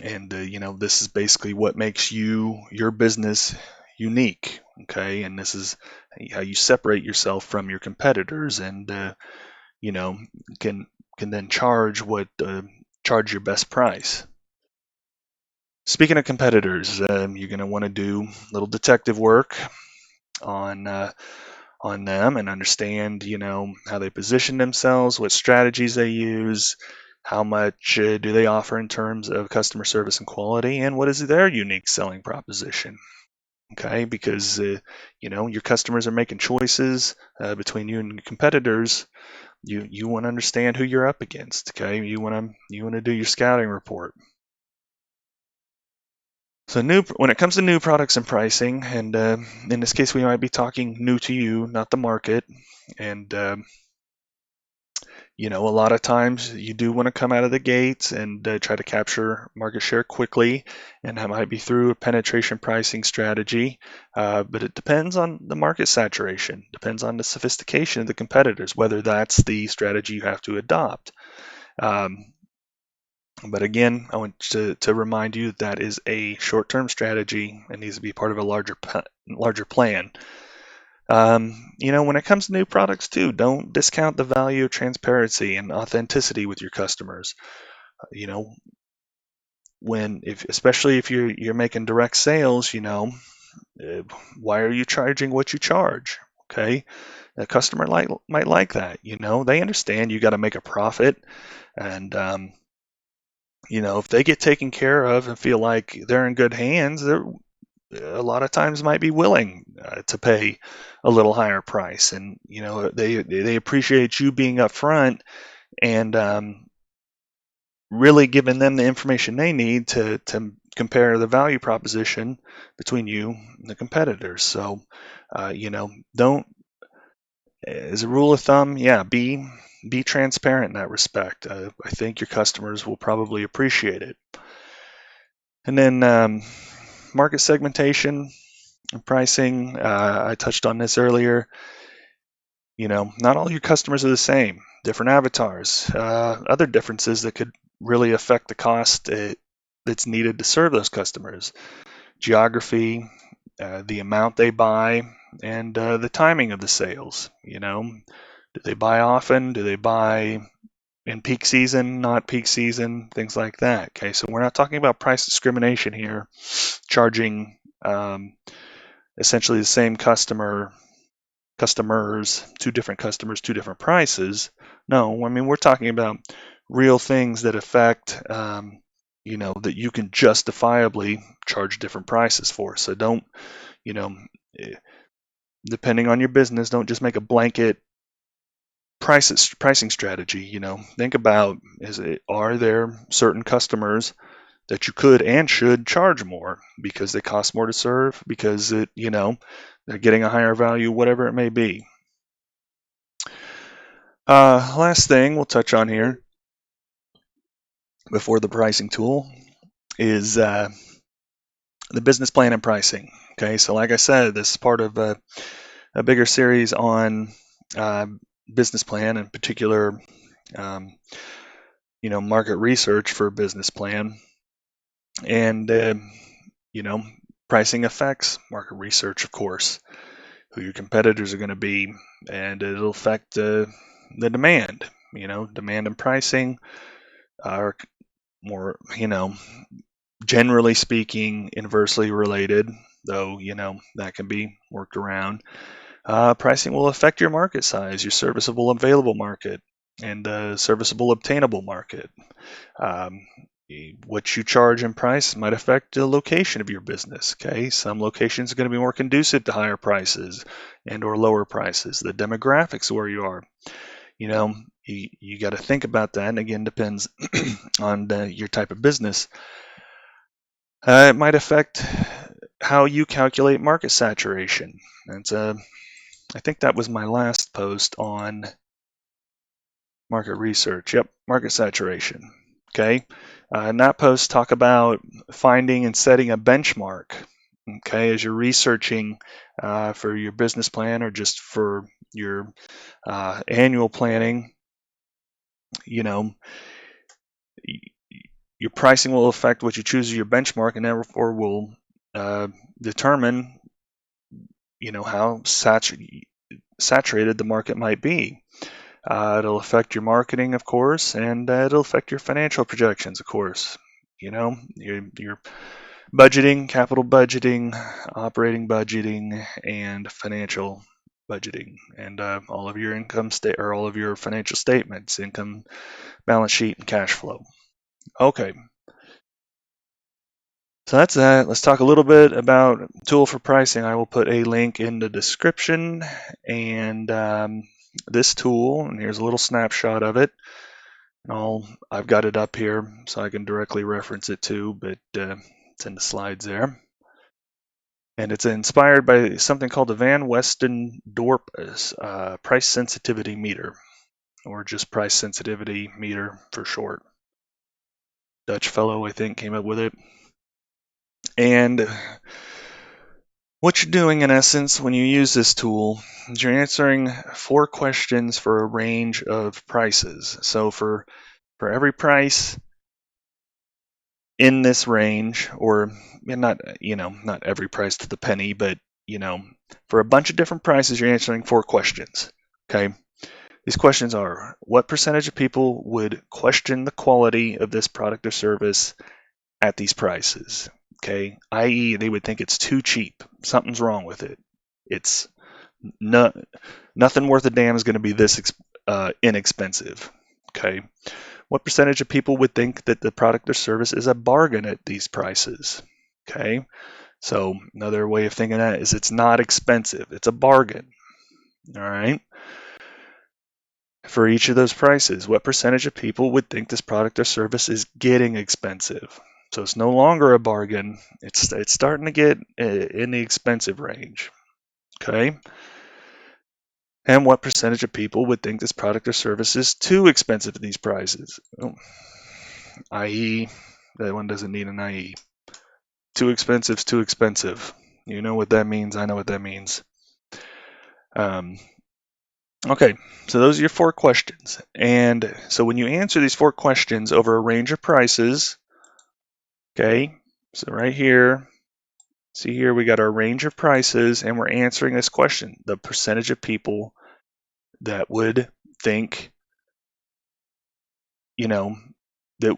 And this is basically what makes your business unique. Okay, and this is how you separate yourself from your competitors, and can then charge your best price. Speaking of competitors, you're going to want to do a little detective work on them and understand, how they position themselves, what strategies they use, how much do they offer in terms of customer service and quality, and what is their unique selling proposition. Okay, because your customers are making choices between you and your competitors. You want to understand who you're up against. Okay, you want to do your scouting report. So when it comes to new products and pricing, and in this case, we might be talking new to you, not the market. And a lot of times you do want to come out of the gates and try to capture market share quickly, and that might be through a penetration pricing strategy. But it depends on the market saturation, depends on the sophistication of the competitors, whether that's the strategy you have to adopt. But again, I want to remind you that is a short-term strategy and needs to be part of a larger plan. When it comes to new products too, don't discount the value of transparency and authenticity with your customers. Especially if you're making direct sales, why are you charging what you charge? Okay, a customer might like that. They understand you got to make a profit, and if they get taken care of and feel like they're in good hands, they're a lot of times might be willing to pay a little higher price, and they appreciate you being upfront and really giving them the information they need to compare the value proposition between you and the competitors. So don't, as a rule of thumb, be transparent in that respect. I think your customers will probably appreciate it. And then market segmentation and pricing, I touched on this earlier. Not all your customers are the same. Different avatars, other differences that could really affect the cost that's needed to serve those customers. Geography, the amount they buy, and the timing of the sales. Do they buy often? Do they buy in peak season, not peak season, things like that. Okay, so we're not talking about price discrimination here, charging essentially the same customers, two different customers, two different prices. No, I mean, we're talking about real things that affect, that you can justifiably charge different prices for. So don't, depending on your business, don't just make a blanket pricing strategy. Think about, are there certain customers that you could and should charge more because they cost more to serve, because they're getting a higher value, whatever it may be. Last thing we'll touch on here before the pricing tool is the business plan and pricing. Okay, so like I said, this is part of a bigger series on business plan, in particular, market research for a business plan, and pricing affects market research, of course, who your competitors are going to be, and it'll affect the demand. Demand and pricing are more, generally speaking, inversely related, though, that can be worked around. Pricing will affect your market size, your serviceable available market, and serviceable obtainable market. What you charge and price might affect the location of your business. Okay, some locations are going to be more conducive to higher prices and or lower prices. The demographics where you are, you got to think about that. And again, depends on your type of business. It might affect how you calculate market saturation. And I think that was my last post on market research. Yep, market saturation. Okay, in that post, talk about finding and setting a benchmark. Okay, as you're researching for your business plan or just for your annual planning, your pricing will affect what you choose as your benchmark, and therefore will determine, how saturated the market might be. It'll affect your marketing, of course, and it'll affect your financial projections, of course. Your budgeting, capital budgeting, operating budgeting, and financial budgeting, and all of your all of your financial statements, income, balance sheet, and cash flow. Okay. So that's that. Let's talk a little bit about tool for pricing. I will put a link in the description, and this tool, and here's a little snapshot of it. I've got it up here so I can directly reference it too, but it's in the slides there. And it's inspired by something called the Van Westendorp price sensitivity meter, or just price sensitivity meter for short. Dutch fellow, I think, came up with it. And what you're doing, in essence, when you use this tool is you're answering 4 questions for a range of prices. So for every price in this range, or not every price to the penny, but for a bunch of different prices, you're answering 4 questions. Okay. These questions are: what percentage of people would question the quality of this product or service at these prices? Okay, i.e., they would think it's too cheap. Something's wrong with it. It's nothing worth a damn is going to be this inexpensive. Okay. What percentage of people would think that the product or service is a bargain at these prices? Okay. So another way of thinking that is it's not expensive. It's a bargain. All right. For each of those prices, what percentage of people would think this product or service is getting expensive? So it's no longer a bargain. It's starting to get in the expensive range. Okay. And what percentage of people would think this product or service is too expensive at these prices? I.e., that one doesn't need an IE. Too expensive is too expensive. You know what that means. I know what that means. Okay, so those are your 4 questions. And so when you answer these 4 questions over a range of prices, okay, so right here, see here, we got our range of prices, and we're answering this question: the percentage of people that would think, that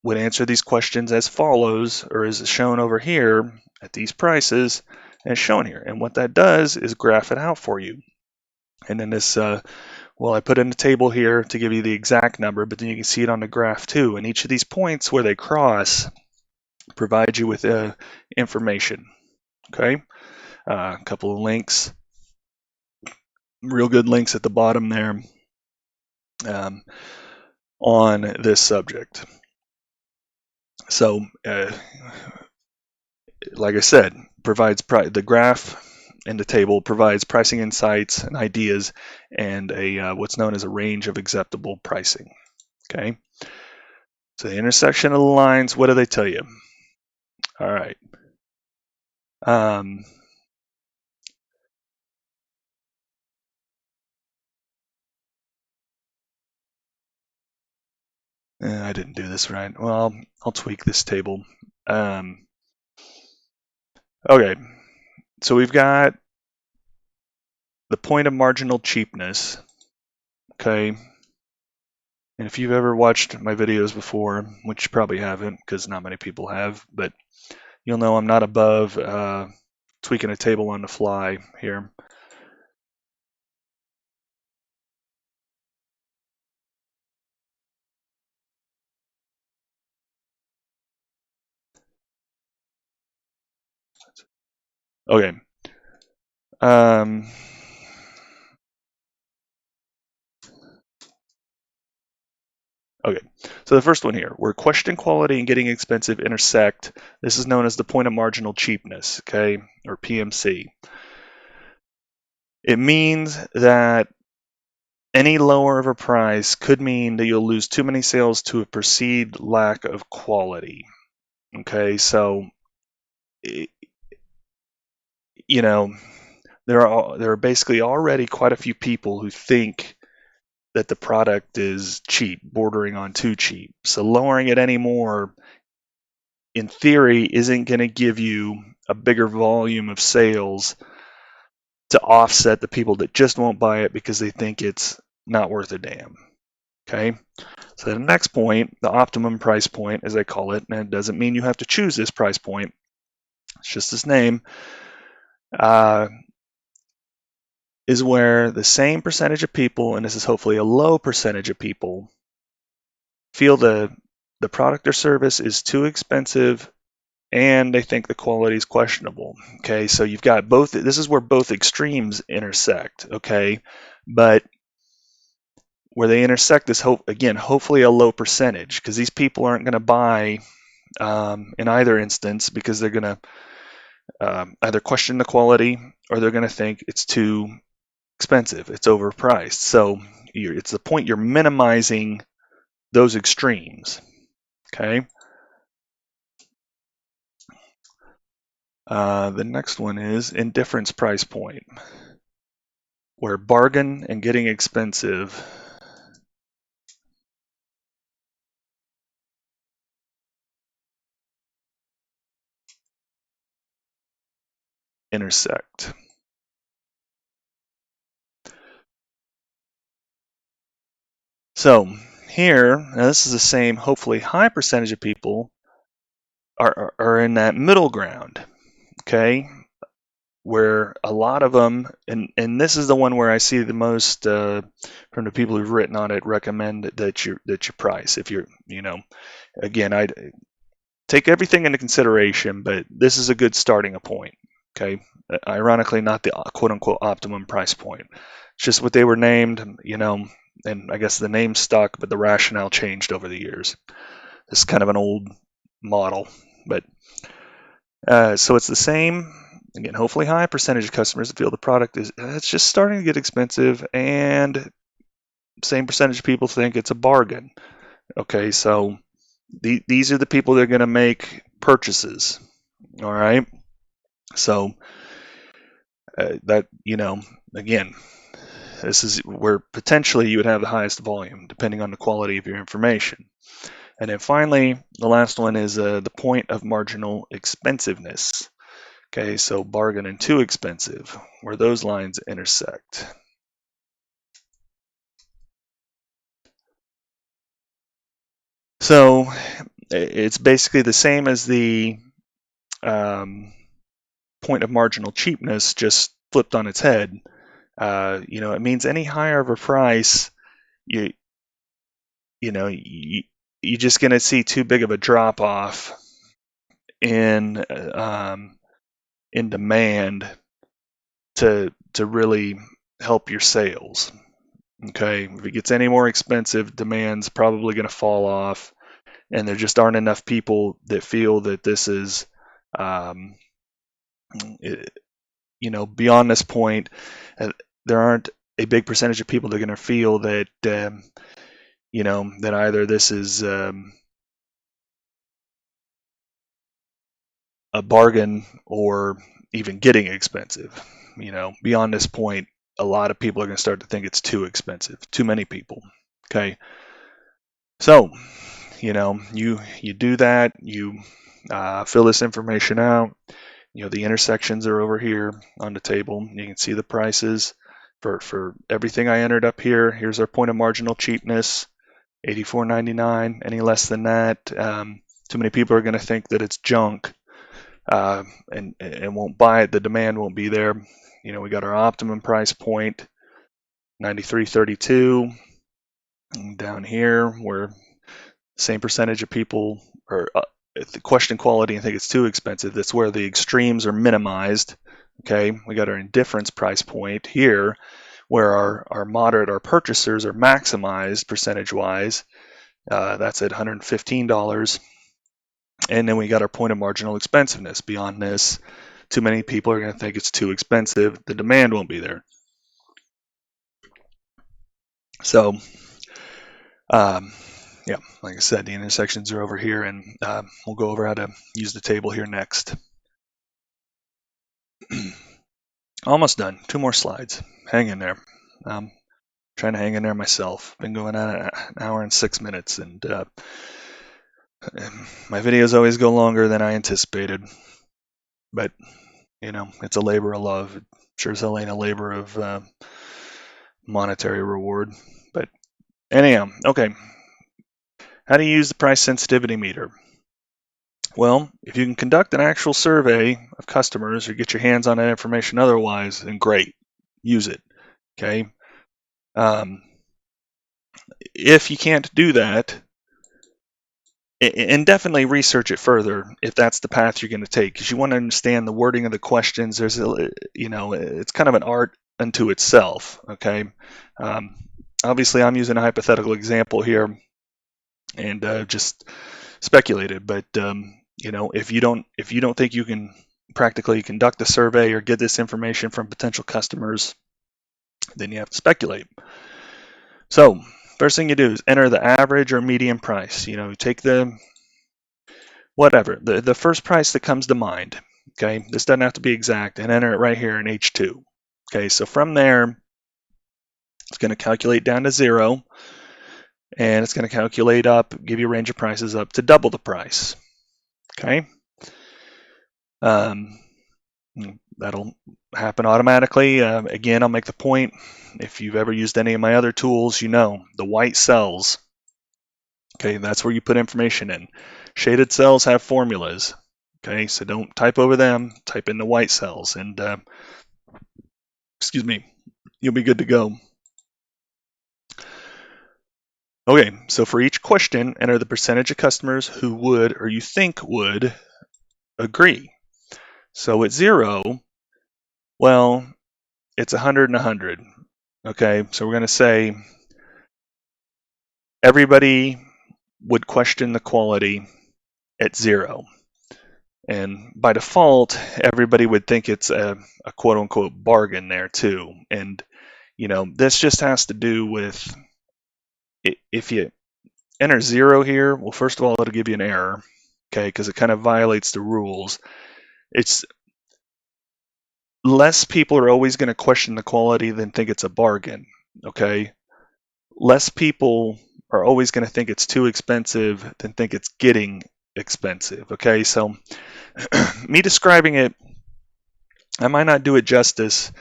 would answer these questions as follows, or as shown over here at these prices, as shown here. And what that does is graph it out for you. And then this, I put in a table here to give you the exact number, but then you can see it on the graph too. And each of these points where they cross provide you with information. Okay, a couple of links, real good links at the bottom there on this subject. So, like I said, provides the graph in the table provides pricing insights and ideas and a what's known as a range of acceptable pricing. Okay. So the intersection of the lines, what do they tell you? All right. I didn't do this right. Well, I'll tweak this table. Okay. So we've got the point of marginal cheapness. Okay. And if you've ever watched my videos before, which you probably haven't because not many people have, but you'll know I'm not above tweaking a table on the fly here. Okay. Okay, so the first one here, where question quality and getting expensive intersect, this is known as the point of marginal cheapness, okay, or PMC. It means that any lower of a price could mean that you'll lose too many sales to a perceived lack of quality. Okay, so you know there are basically already quite a few people who think that the product is cheap, bordering on too cheap. So lowering it any more, in theory, isn't going to give you a bigger volume of sales to offset the people that just won't buy it because they think it's not worth a damn. Okay. So the next point, the optimum price point, as I call it, and it doesn't mean you have to choose this price point. It's just its name. Is where the same percentage of people, and this is hopefully a low percentage of people, feel the product or service is too expensive and they think the quality is questionable. Okay, so you've got both. This is where both extremes intersect. Okay, but where they intersect is hopefully a low percentage because these people aren't going to buy in either instance because they're going to either question the quality or they're going to think it's too expensive, it's overpriced. So it's the point you're minimizing those extremes. Okay. The next one is indifference price point, where bargain and getting expensive intersect. So here, now this is the same, hopefully high percentage of people are in that middle ground, okay, where a lot of them, and this is the one where I see the most from the people who've written on it, recommend that you price. If you're, again, I take everything into consideration, but this is a good starting point. Okay, ironically, not the quote unquote optimum price point. It's just what they were named, and I guess the name stuck, but the rationale changed over the years. This is kind of an old model, but so it's the same. Again, hopefully high percentage of customers that feel the product is it's just starting to get expensive, and same percentage of people think it's a bargain. Okay, so these are the people that are going to make purchases. All right, so that again, this is where potentially you would have the highest volume, depending on the quality of your information. And then finally, the last one is the point of marginal expensiveness. Okay, so bargain and too expensive, where those lines intersect. So it's basically the same as the point of marginal cheapness, just flipped on its head. It means any higher of a price, you're just going to see too big of a drop off in demand to really help your sales. Okay, if it gets any more expensive, demand's probably going to fall off, and there just aren't enough people that feel that this is, beyond this point. There aren't a big percentage of people that are going to feel that, that either this is a bargain or even getting expensive. Beyond this point, a lot of people are going to start to think it's too expensive. Too many people. Okay. So, you do that. You fill this information out. The intersections are over here on the table. You can see the prices for everything I entered up here. Here's our point of marginal cheapness, $84.99. Any less than that, too many people are going to think that it's junk, and won't buy it. The demand won't be there. We got our optimum price point, $93.32. Down here, where same percentage of people are the question quality and think it's too expensive. That's where the extremes are minimized. Okay, we got our indifference price point here, where our moderate, our purchasers are maximized percentage-wise. That's at $115. And then we got our point of marginal expensiveness. Beyond this, too many people are going to think it's too expensive. The demand won't be there. So, yeah, like I said, the intersections are over here, and we'll go over how to use the table here next. Almost done. 2 more slides. Hang in there. Trying to hang in there myself. Been going on an hour and 6 minutes, and my videos always go longer than I anticipated. But, it's a labor of love. It sure as hell ain't a labor of monetary reward. But anyhow, okay. How do you use the price sensitivity meter? Well, if you can conduct an actual survey of customers or get your hands on that information otherwise, then great, use it. Okay. If you can't do that, and definitely research it further if that's the path you're going to take, because you want to understand the wording of the questions. There's it's kind of an art unto itself. Okay. Obviously, I'm using a hypothetical example here, and just speculated, but if you don't think you can practically conduct a survey or get this information from potential customers, then you have to speculate. So first thing you do is enter the average or median price. Take the first price that comes to mind. Okay, this doesn't have to be exact, and enter it right here in H2. Okay, so from there, it's going to calculate down to 0, and it's going to calculate up, give you a range of prices up to double the price. Okay. That'll happen automatically. Again, I'll make the point, if you've ever used any of my other tools, the white cells. Okay, that's where you put information in. Shaded cells have formulas. Okay, so don't type over them, type in the white cells, and you'll be good to go. Okay, so for each question, enter the percentage of customers who would, or you think would, agree. So at 0, well, it's 100 and 100. Okay, so we're going to say everybody would question the quality at 0. And by default, everybody would think it's a quote-unquote bargain there too. And, this just has to do with, if you enter 0 here, well, first of all, it'll give you an error, okay, because it kind of violates the rules. It's less people are always going to question the quality than think it's a bargain, okay? Less people are always going to think it's too expensive than think it's getting expensive, okay? So me describing it, I might not do it justice.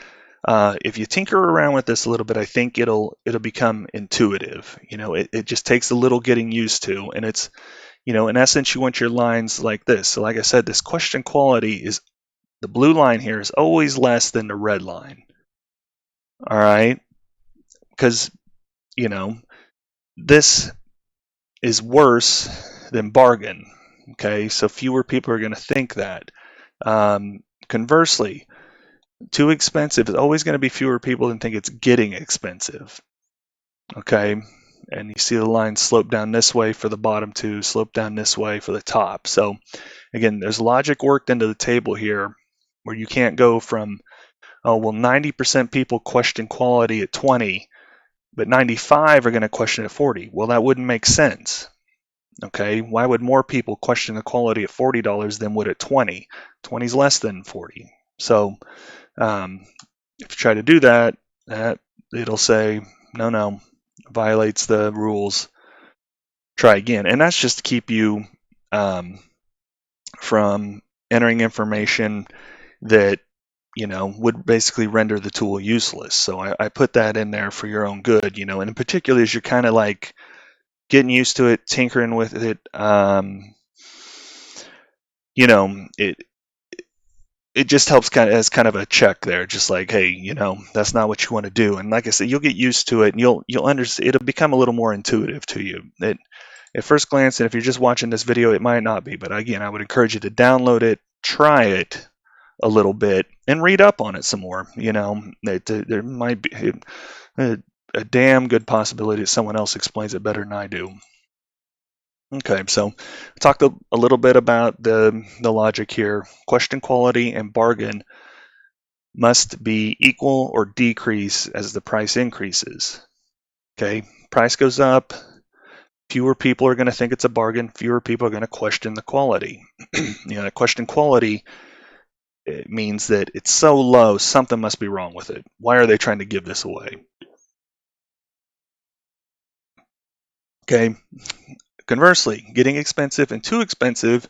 If you tinker around with this a little bit, I think it'll become intuitive. It just takes a little getting used to, and it's, in essence, you want your lines like this. So like I said, this question quality is, the blue line here is always less than the red line. All right, because this is worse than bargain. Okay, so fewer people are going to think that. Conversely, too expensive is always going to be fewer people than think it's getting expensive. Okay, and you see the line slope down this way for the bottom two, slope down this way for the top. So again, there's logic worked into the table here where you can't go from, oh, well, 90% people question quality at 20, but 95 are going to question at 40. Well, that wouldn't make sense. Okay, why would more people question the quality at $40 than would at 20? 20 is less than 40. So if you try to do that, it'll say, no, violates the rules. Try again. And that's just to keep you from entering information that would basically render the tool useless. So I put that in there for your own good, and in particular as you're kind of like getting used to it, tinkering with it, it just helps as kind of a check there, just like, hey, that's not what you want to do. And like I said, you'll get used to it, and you'll understand. It'll become a little more intuitive to you. At first glance, and if you're just watching this video, it might not be. But again, I would encourage you to download it, try it a little bit, and read up on it some more. There might be a damn good possibility that someone else explains it better than I do. Okay, so I talked a little bit about the logic here. Question quality and bargain must be equal or decrease as the price increases. Okay, price goes up, fewer people are going to think it's a bargain, fewer people are going to question the quality. Question quality, it means that it's so low, something must be wrong with it. Why are they trying to give this away? Okay. Conversely, getting expensive and too expensive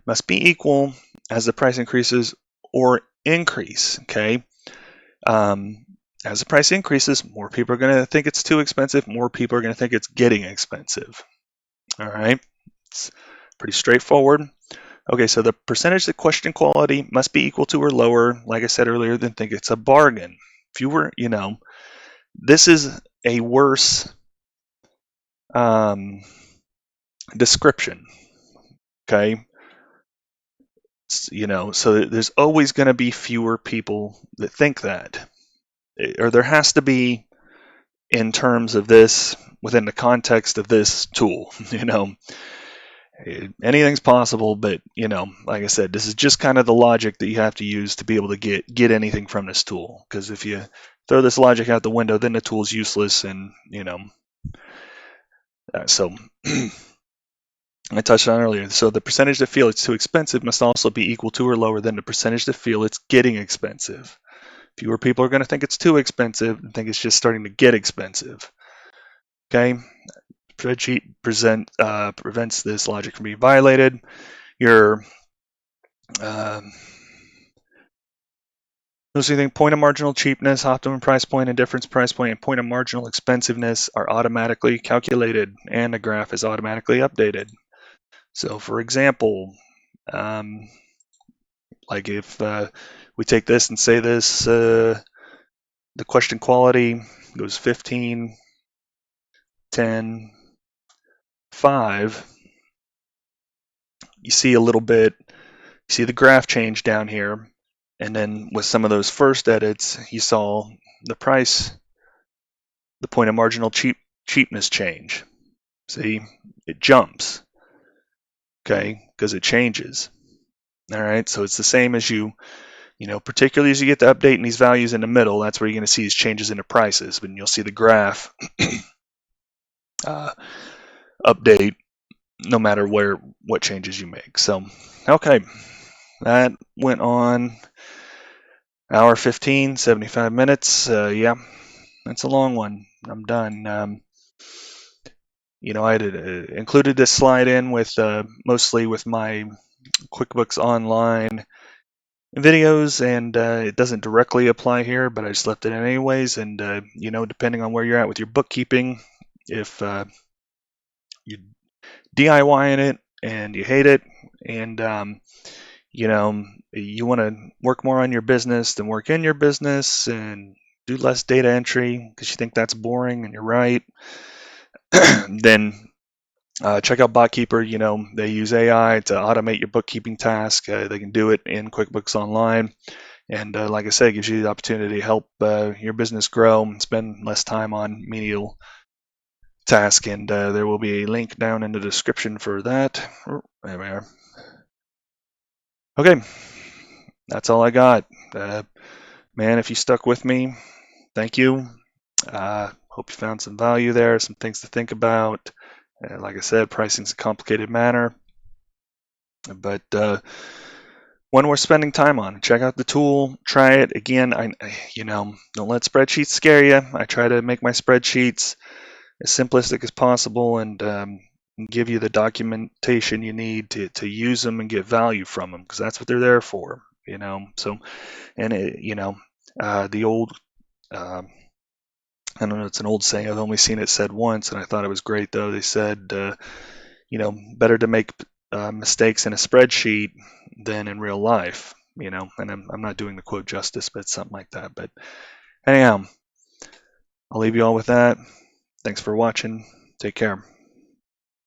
must be equal as the price increases or increase. Okay. As the price increases, more people are going to think it's too expensive. More people are going to think it's getting expensive. All right. It's pretty straightforward. Okay, so the percentage that question quality must be equal to or lower, like I said earlier, than think it's a bargain. Fewer, this is a worse description. Okay. So there's always going to be fewer people that think that, or there has to be in terms of this within the context of this tool. Anything's possible, but like I said, this is just kind of the logic that you have to use to be able to get anything from this tool. Because if you throw this logic out the window, then the tool's useless, and so. I touched on earlier. So the percentage that feel it's too expensive must also be equal to or lower than the percentage that feel it's getting expensive. Fewer people are going to think it's too expensive and think it's just starting to get expensive. Okay. Spreadsheet prevents this logic from being violated. Your point of marginal cheapness, optimum price point, and difference price point, and point of marginal expensiveness are automatically calculated, and the graph is automatically updated. So, for example, like if we take this and say this, the question quality goes 15, 10, 5. You see a little bit, you see the graph change down here. And then with some of those first edits, you saw the price, the point of marginal cheapness change. See, it jumps. Okay, because it changes. All right, so it's the same as particularly as you get the update in these values in the middle, that's where you're going to see these changes in the prices. But you'll see the graph update no matter what changes you make. So, okay, that went on hour 15, 75 minutes. Yeah, that's a long one. I'm done. I had included this slide in with mostly with my QuickBooks Online videos, and it doesn't directly apply here, but I just left it in anyways. And depending on where you're at with your bookkeeping, if you DIYing it and you hate it, and you want to work more on your business than work in your business, and do less data entry because you think that's boring, and you're right, then check out BotKeeper. They use AI to automate your bookkeeping task. They can do it in QuickBooks Online. And like I said, it gives you the opportunity to help your business grow and spend less time on menial task, and there will be a link down in the description for that. There we are. Okay, that's all I got. Man, if you stuck with me, thank you. Hope you found some value there, some things to think about. Like I said, pricing's a complicated matter, but one worth spending time on. Check out the tool, try it. Again, don't let spreadsheets scare you. I try to make my spreadsheets as simplistic as possible and give you the documentation you need to use them and get value from them, because that's what they're there for. So, and the old I don't know, it's an old saying. I've only seen it said once, and I thought it was great though. They said, better to make mistakes in a spreadsheet than in real life. And I'm not doing the quote justice, but it's something like that. But anyhow, I'll leave you all with that. Thanks for watching. Take care.